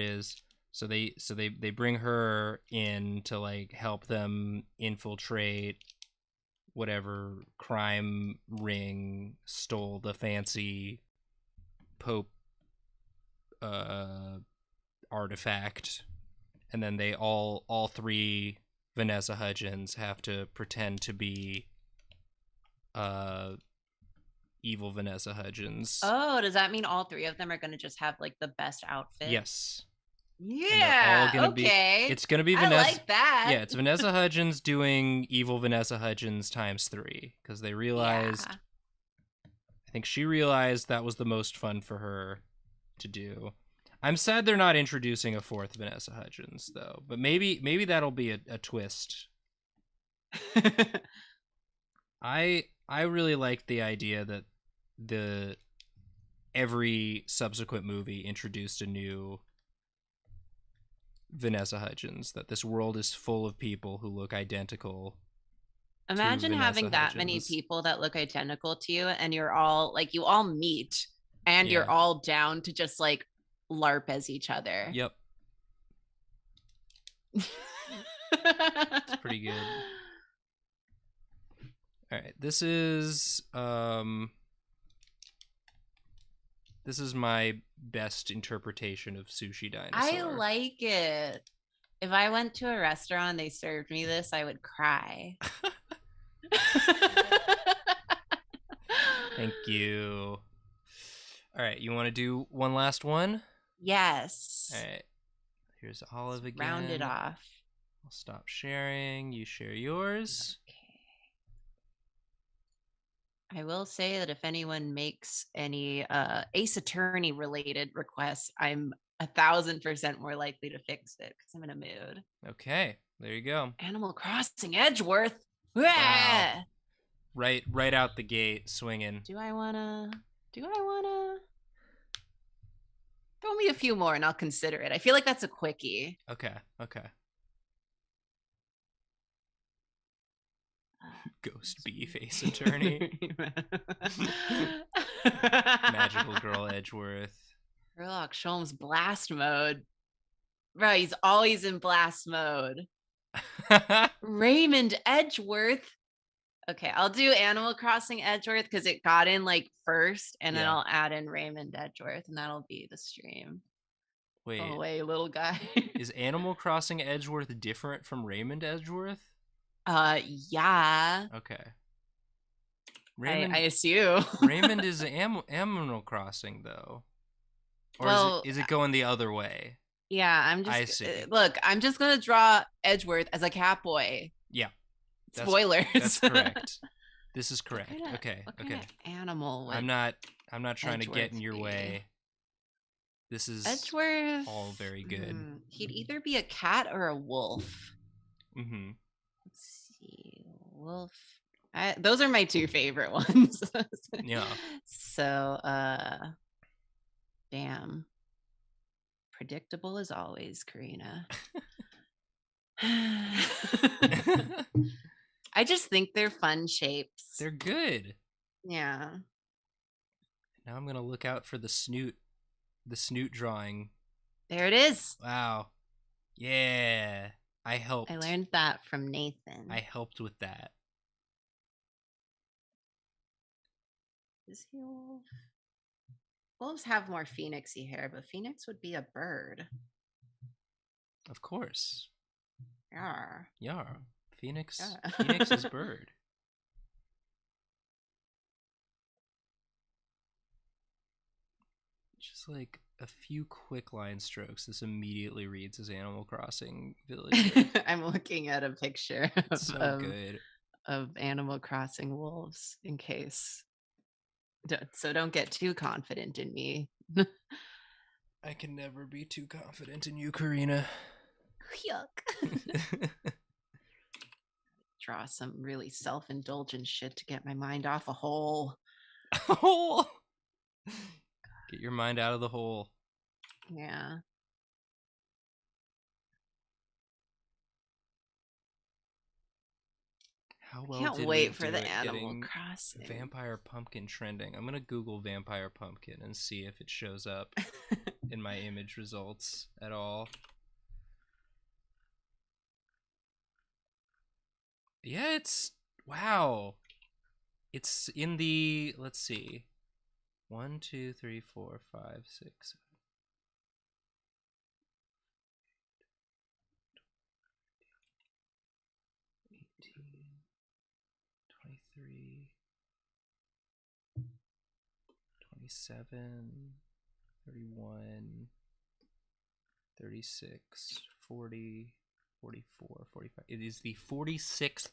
is. So they bring her in to like help them infiltrate whatever crime ring stole the fancy Pope artifact. And then they all three Vanessa Hudgens have to pretend to be evil Vanessa Hudgens. Oh, does that mean all three of them are going to just have like the best outfit? Yes. Yeah. Okay. It's gonna be Vanessa. I like that. Yeah, it's Vanessa Hudgens doing evil Vanessa Hudgens ×3 because they realized. Yeah. I think she realized that was the most fun for her to do. I'm sad they're not introducing a fourth Vanessa Hudgens though, but maybe that'll be a twist. I really like the idea that every subsequent movie introduced a new Vanessa Hudgens, that this world is full of people who look identical. Imagine having that many people that look identical to you, and you're all like, you all meet and you're all down to just like LARP as each other. Yep. It's pretty good. All right, this is my best interpretation of Sushi Dinosaur. I like it. If I went to a restaurant and they served me this, I would cry. Thank you. All right, you want to do one last one? Yes. All right. Here's Olive again. Round it off. I'll stop sharing. You share yours. Okay. I will say that if anyone makes any Ace Attorney related requests, I'm 1,000% more likely to fix it because I'm in a mood. Okay, there you go. Animal Crossing Edgeworth. Wow. Right out the gate, swinging. Do I wanna? Throw me a few more and I'll consider it. I feel like that's a quickie. Okay. Ghost Bee Face Attorney. Magical Girl Edgeworth. Sherlock Holmes blast mode. Bro, he's always in blast mode. Raymond Edgeworth. Okay, I'll do Animal Crossing Edgeworth because it got in like first, and then Yeah. I'll add in Raymond Edgeworth, and that'll be the stream. Go Wait, away, little guy. is Animal Crossing Edgeworth different from Raymond Edgeworth? Yeah. Okay. I Raymond assume. Raymond is Animal Crossing though. Or Well, is it going the other way? yeah, I see. look, I'm just gonna draw Edgeworth as a cat boy. Yeah. Spoilers. That's correct. This is correct. Okay. What Okay. kind of animal would I'm not trying to get Edgeworth in your be? way. This is Edgeworth? all very good. He'd either be a cat or a wolf. Mm-hmm. Let's see. Wolf. Those are my two favorite ones. Yeah. So, damn. Predictable as always, Karina. I just think they're fun shapes. They're good. Yeah. Now I'm gonna look out for the snoot drawing. There it is. Wow. Yeah. I helped. I learned that from Nathan. I helped with that. Is he a wolf? Wolves have more phoenixy hair, but phoenix would be a bird. Of course. Yeah. Yeah. Phoenix. Yeah. Phoenix is bird. Just like a few quick line strokes, this immediately reads as Animal Crossing Villager. I'm looking at a picture Good. of Animal Crossing wolves in case. So don't get too confident in me. I can never be too confident in you, Karina. Yuck. Draw some really self-indulgent shit to get my mind off a hole. Get your mind out of the hole. Yeah. How well Can't did wait we for do the at Animal getting Crossing Vampire Pumpkin trending? I'm gonna Google Vampire Pumpkin and see if it shows up in my image results at all. Yeah, wow. It's in the, let's see, 1, 2, 3, 4, 5, 6, 18, 23, 27, 31, 36, 40, 44, 45. It is the 46th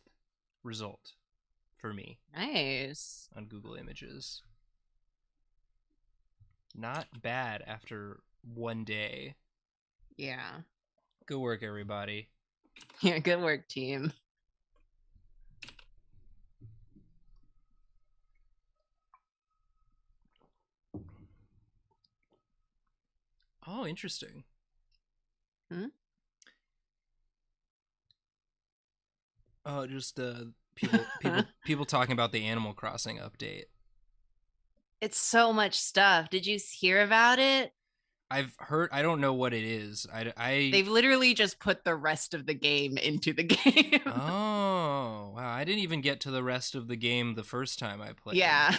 result for me. Nice. On Google Images. Not bad after one day. Yeah. Good work, everybody. Yeah, good work, team. Oh, interesting. Oh, just people talking about the Animal Crossing update. It's so much stuff. Did you hear about it? I've heard. I don't know what it is. They've literally just put the rest of the game into the game. Oh, wow. I didn't even get to the rest of the game the first time I played. Yeah.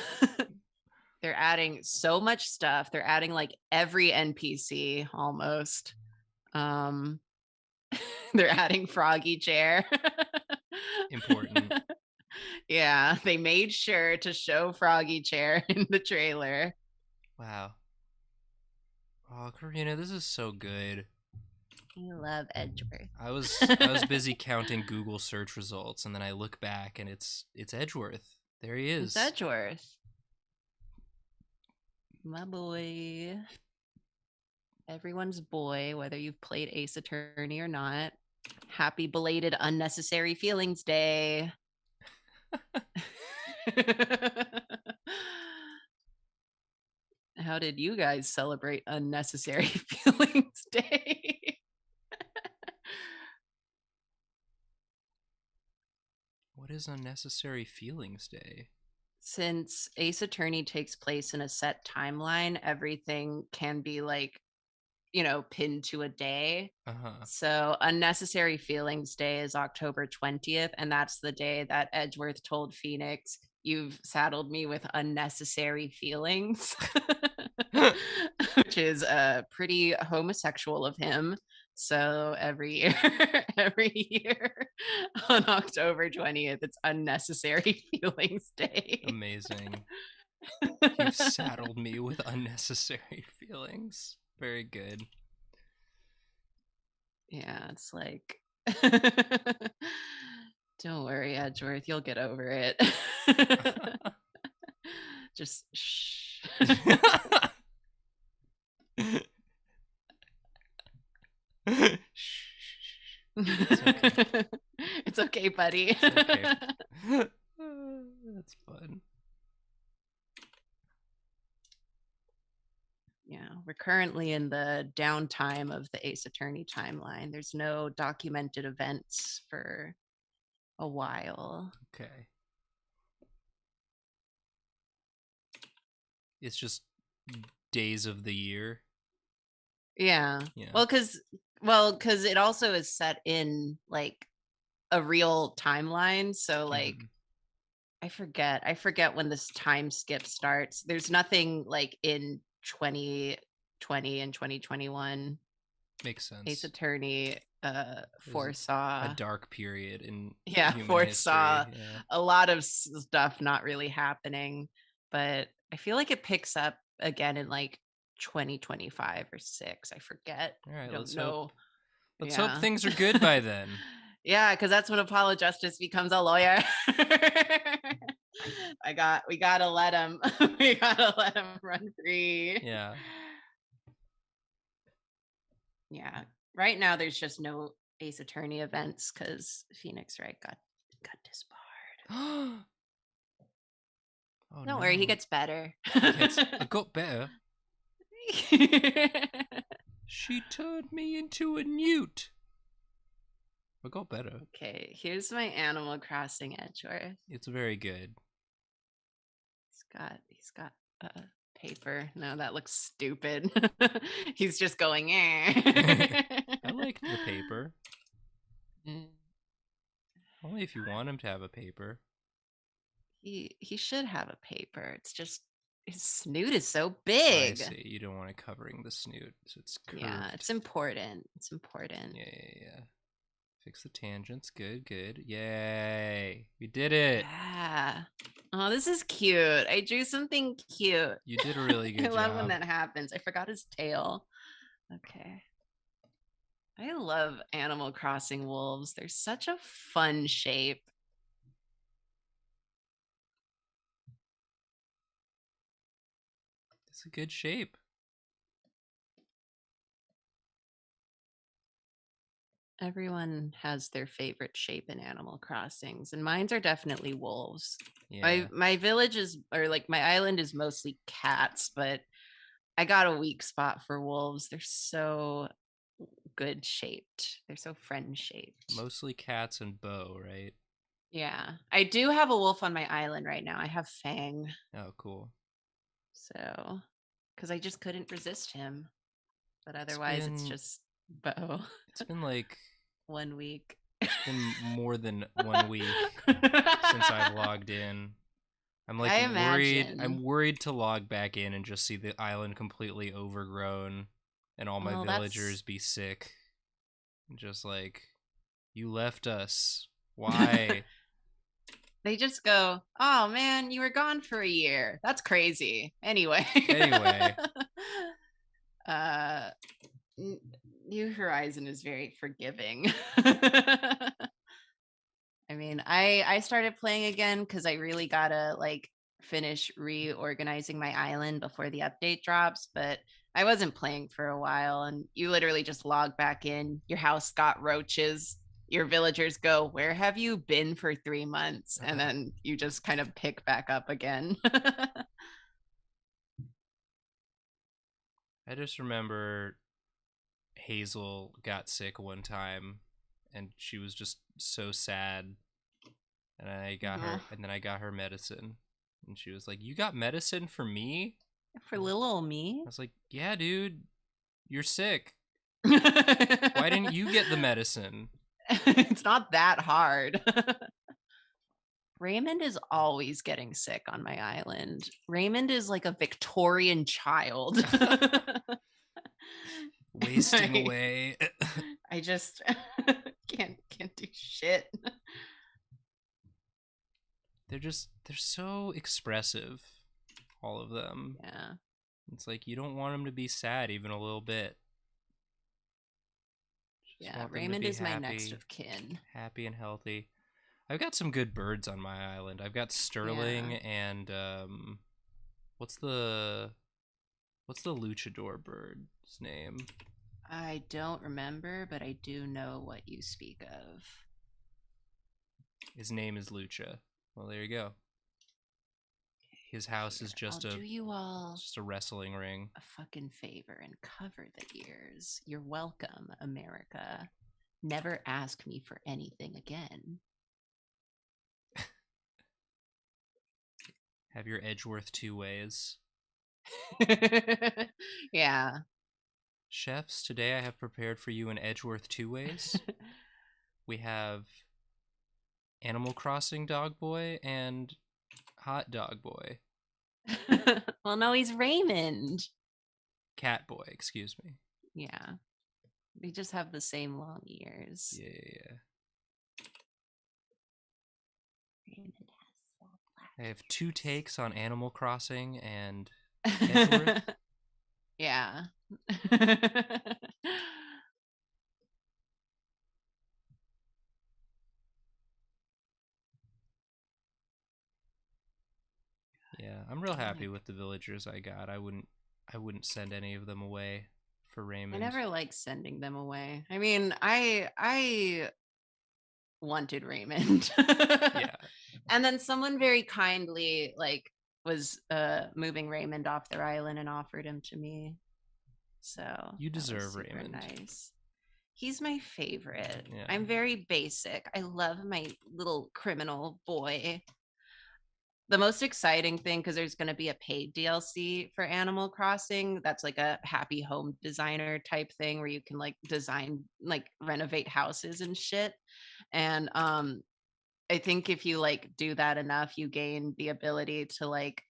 They're adding so much stuff. They're adding like every NPC almost. They're adding Froggy Chair. Important. Yeah, they made sure to show Froggy Chair in the trailer. Wow. Oh, Karina, this is so good. I love Edgeworth. I was busy counting Google search results, and then I look back, and it's Edgeworth. There he is. It's Edgeworth. My boy. Everyone's boy, whether you've played Ace Attorney or not. Happy belated Unnecessary Feelings Day. How did you guys celebrate Unnecessary Feelings Day? What is Unnecessary Feelings Day? Since Ace Attorney takes place in a set timeline, everything can be like, pinned to a day. Uh-huh. So Unnecessary Feelings Day is October 20th, and that's the day that Edgeworth told Phoenix, "You've saddled me with unnecessary feelings," which is pretty homosexual of him. So every year, every year on October 20th, it's Unnecessary Feelings Day. Amazing. You've saddled me with unnecessary feelings. Very good. Yeah, it's like, don't worry, Edgeworth, you'll get over it. Just shh. It's okay. It's okay, buddy. It's okay. That's fun. Yeah, we're currently in the downtime of the Ace Attorney timeline. There's no documented events for a while. Okay. It's just days of the year. Yeah. Yeah. Well, because it also is set in like a real timeline. So like I forget when this time skip starts. There's nothing like in 2020 and 2021. Makes sense. Ace Attorney There's foresaw a dark period in yeah, human foresaw history. Yeah. a lot of stuff not really happening, but I feel like it picks up again in like 2025 or 6. I forget. All right, I don't let's know. hope. Let's Yeah. hope things are good by then. Yeah, because that's when Apollo Justice becomes a lawyer. We gotta let him. We gotta let him run free. Yeah. Yeah. Right now, there's just no Ace Attorney events because Phoenix Wright got disbarred. Oh, Don't worry, he no. gets better. I got better. She turned me into a newt. I got better. Okay, here's my Animal Crossing Edgeworth. It's very good. He's got paper. No, that looks stupid. He's just going. Eh. I like the paper. Only if you want him to have a paper. He should have a paper. It's just his snoot is so I big. see. You don't want it covering the snoot, so it's curved. Yeah, it's important. It's important. Yeah. Fix the tangents. Good. Yay. We did it. Yeah. Oh, this is cute. I drew something cute. You did a really good I love job. when that happens. I forgot his tail. Okay. I love Animal Crossing wolves. They're such a fun shape. It's a good shape. Everyone has their favorite shape in Animal Crossings, and mines are definitely wolves. Yeah. My village is, or like my island is mostly cats, but I got a weak spot for wolves. They're so good shaped. They're so friend shaped. Mostly cats and bow, right? Yeah. I do have a wolf on my island right now. I have Fang. Oh, cool. So, because I just couldn't resist him. But otherwise, it's just bow. It's been like 1 week. It's been more than 1 week since I've logged in. I'm like worried. I'm worried to log back in and just see the island completely overgrown and all my villagers be sick. Just like, you left us. Why? They just go, "Oh man, you were gone for a year. That's crazy." Anyway. New Horizon is very forgiving. I mean, I started playing again because I really gotta like finish reorganizing my island before the update drops, but I wasn't playing for a while, and you literally just log back in. Your house got roaches. Your villagers go, "Where have you been for 3 months?" And then you just kind of pick back up again. I just remember Hazel got sick one time and she was just so sad. And I got her, and then I got her medicine. And she was like, "You got medicine for me?" For little old me? I was like, "Yeah, dude. You're sick. Why didn't Why you get the medicine? It's not that hard. Raymond is always getting sick on my island. Raymond is like a Victorian child. Wasting I, away. I just can't do shit. They're so expressive, all of them. Yeah. It's like you don't want them to be sad even a little bit. Just Yeah, want them to Raymond be is my next happy, of kin. happy and healthy. I've got some good birds on my island. I've got Sterling Yeah. and what's the luchador bird's name? I don't remember, but I do know what you speak of. His name is Lucha. Well, there you go. His house is I'll do you all a wrestling ring. a fucking favor and cover the ears. You're welcome, America. Never ask me for anything again. Have your Edgeworth 2 ways. Yeah. Chefs, today I have prepared for you an Edgeworth 2 ways. We have Animal Crossing Dog Boy and Hot Dog Boy. Well, no, he's Raymond. Cat Boy, excuse me. Yeah. They just have the same long ears. Yeah. Raymond has so black. I have 2 takes on Animal Crossing and Edgeworth. Yeah. Yeah, I'm real happy with the villagers I got. I wouldn't send any of them away for Raymond. I never like sending them away. I mean, I wanted Raymond. Yeah. And then someone very kindly like was moving Raymond off their island and offered him to me. So You that was deserve super Raymond. nice. He's my favorite. Yeah. I'm very basic. I love my little criminal boy. The most exciting thing, because there's going to be a paid DLC for Animal Crossing that's like a happy home designer type thing where you can like design, like renovate houses and shit. And I think if you like do that enough, you gain the ability to like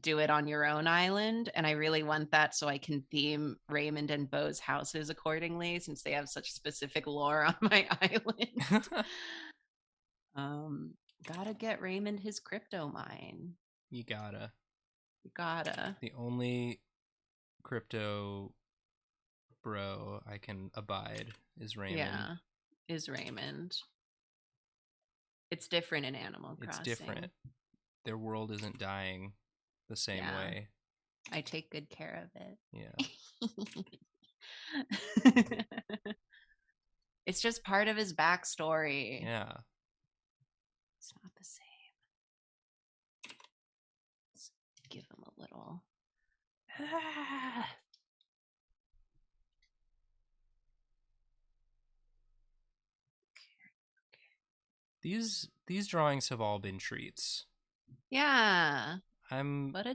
do it on your own island. And I really want that so I can theme Raymond and Bo's houses accordingly, since they have such specific lore on my island. Gotta get Raymond his crypto mine. You gotta. The only crypto bro I can abide is Raymond. Yeah, is Raymond. It's different in Animal Crossing. It's different. Their world isn't dying the same way. I take good care of it. Yeah. It's just part of his backstory. Yeah. It's not the same. Let's give him a little. These drawings have all been treats. Yeah. What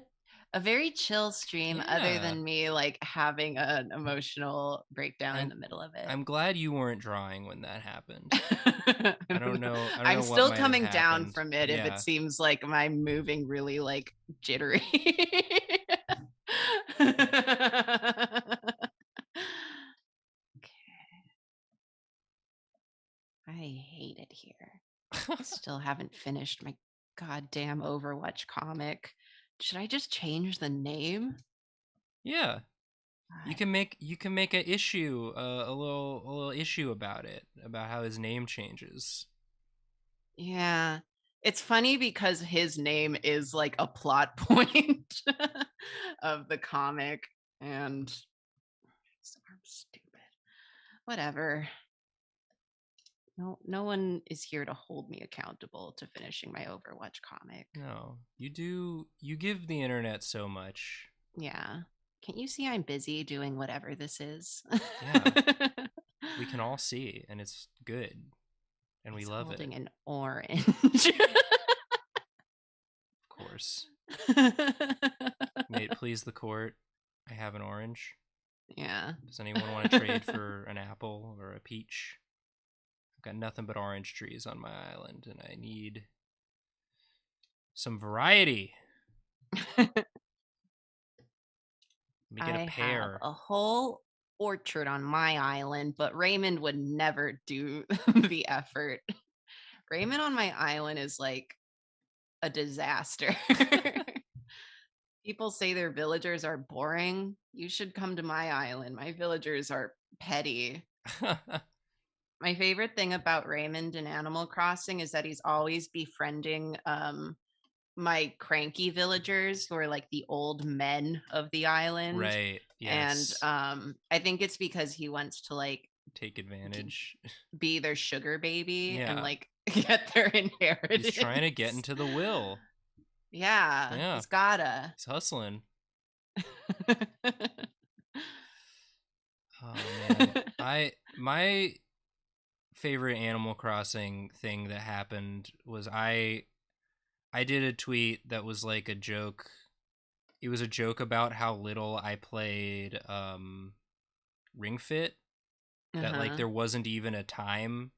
a very chill stream, other than me like having an emotional breakdown in the middle of it. I'm glad you weren't drawing when that happened. I don't know. I'm still coming down from it if it seems like I'm moving really like jittery. I hate it here. I still haven't finished my goddamn Overwatch comic. Should I just change the name? Yeah. You can make an issue, a little issue about it, about how his name changes. Yeah. It's funny because his name is like a plot point of the comic, and I'm stupid. Whatever. No one is here to hold me accountable to finishing my Overwatch comic. No, you give the internet so much. Yeah. Can't you see I'm busy doing whatever this is? Yeah. We can all see, and it's good. And we love holding it. An orange. Of course. May it please the court, I have an orange. Yeah. Does anyone want to trade for an apple or a peach? I've got nothing but orange trees on my island, and I need some variety. Let me get a I have pear. a whole orchard on my island, but Raymond would never do the effort. Raymond on my island is like a disaster. People say their villagers are boring. You should come to my island. My villagers are petty. My favorite thing about Raymond in Animal Crossing is that he's always befriending my cranky villagers who are like the old men of the island. Right. And Yes. I think it's because he wants to like Take advantage. be their sugar baby and Yeah. like get their inheritance. He's trying to get into the will. Yeah, Yeah. he's gotta. He's hustling. Oh man. My favorite Animal Crossing thing that happened was I did a tweet that was like a joke. It was a joke about how little I played Ring Fit, that like there wasn't even a time,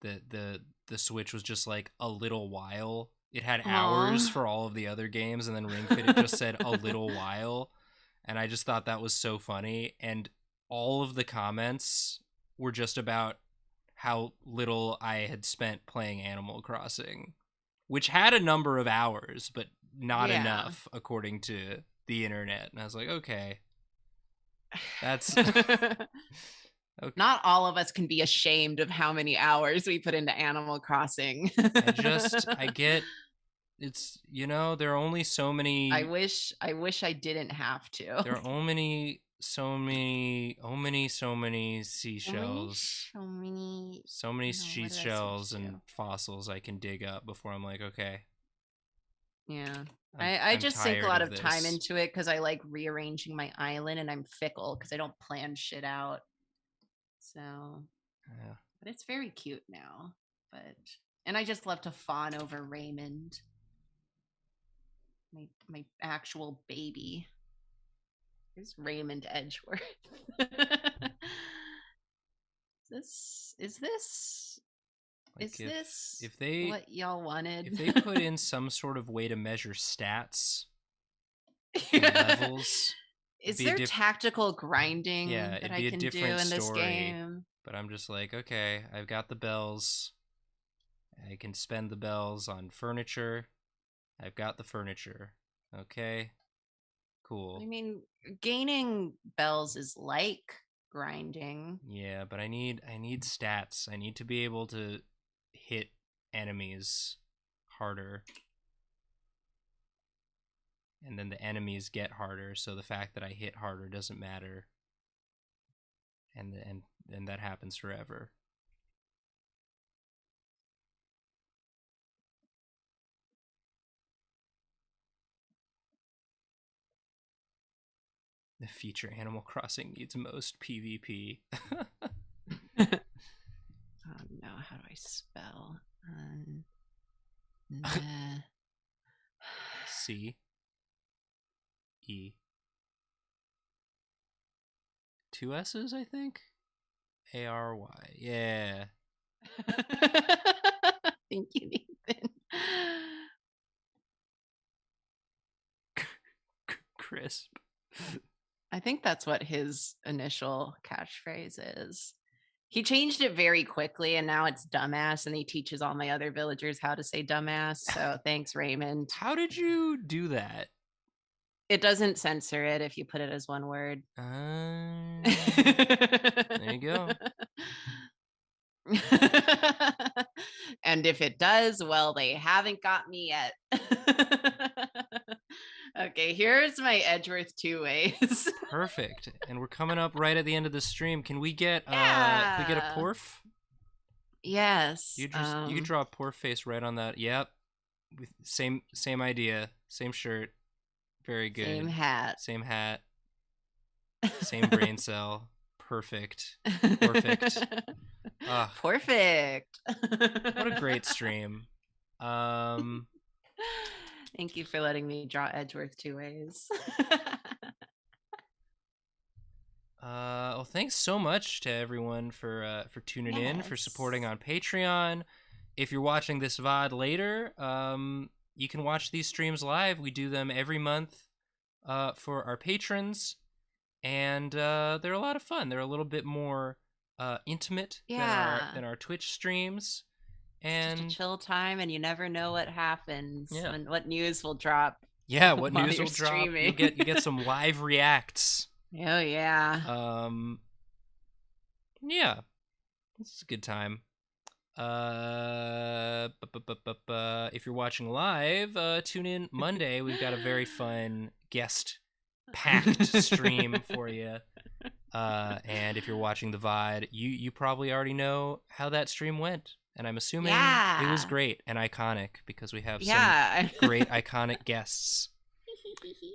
that the Switch was just like a little while. It had hours Aw. for all of the other games, and then Ring Fit it just said a little while, and I just thought that was so funny. And all of the comments were just about how little I had spent playing Animal Crossing, which had a number of hours, but not Yeah. enough according to the internet. And I was like, okay, that's okay. Not all of us can be ashamed of how many hours we put into Animal Crossing. I get, it's, there are only so many. I wish I didn't have to. There are only so many seashells. So many seashells and fossils I can dig up before I'm like, okay. Yeah. I I'm just sink a lot of this. time into it because I like rearranging my island and I'm fickle because I don't plan shit out. So, Yeah. but it's very cute now. And I just love to fawn over Raymond, my actual baby. Here's Raymond Edgeworth. Is this Like if what y'all wanted? If they put in some sort of way to measure stats and levels, is there tactical grinding that I can do in this story, game? But I'm just like, okay, I've got the bells. I can spend the bells on furniture. I've got the furniture. Okay. Cool. I mean, gaining bells is like grinding. Yeah, but I need stats. I need to be able to hit enemies harder. And then the enemies get harder, so the fact that I hit harder doesn't matter. And that happens forever. The feature Animal Crossing needs most PvP. Oh no, how do I spell? C E. 2 S's, I think. ARY. Yeah. Thank you, Nathan. Crisp. I think that's what his initial catchphrase is. He changed it very quickly and now it's dumbass, and he teaches all my other villagers how to say dumbass. So thanks, Raymond. How did you do that? It doesn't censor it if you put it as one word. There you go. And if it does, well, they haven't got me yet. Okay, here's my Edgeworth 2 ways. Perfect. And we're coming up right at the end of the stream. Can we get Yeah. can we get a porf? Yes. You can draw a porf face right on that. Yep. Same idea. Same shirt. Very good. Same hat. Same hat. Same brain cell. Perfect. Perfect. Perfect. What a great stream. Thank you for letting me draw Edgeworth 2 ways. thanks so much to everyone for tuning in, for supporting Yes. on Patreon. If you're watching this VOD later, you can watch these streams live. We do them every month for our patrons, and they're a lot of fun. They're a little bit more intimate Yeah. than our Twitch streams, It's just a and chill time, and you never know what happens yeah, when what news will drop yeah. What while news you're will drop? streaming. You get some live reacts. Oh yeah. Um, yeah, this is a good time. If you're watching live, tune in Monday. We've got a very fun guest packed stream for you. And if you're watching the VOD, you probably already know how that stream went. And I'm assuming it was Yeah. great and iconic because we have some Yeah. great iconic guests.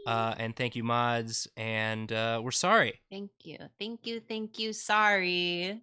And thank you, mods. And we're sorry. Thank you. Thank you. Thank you. Sorry.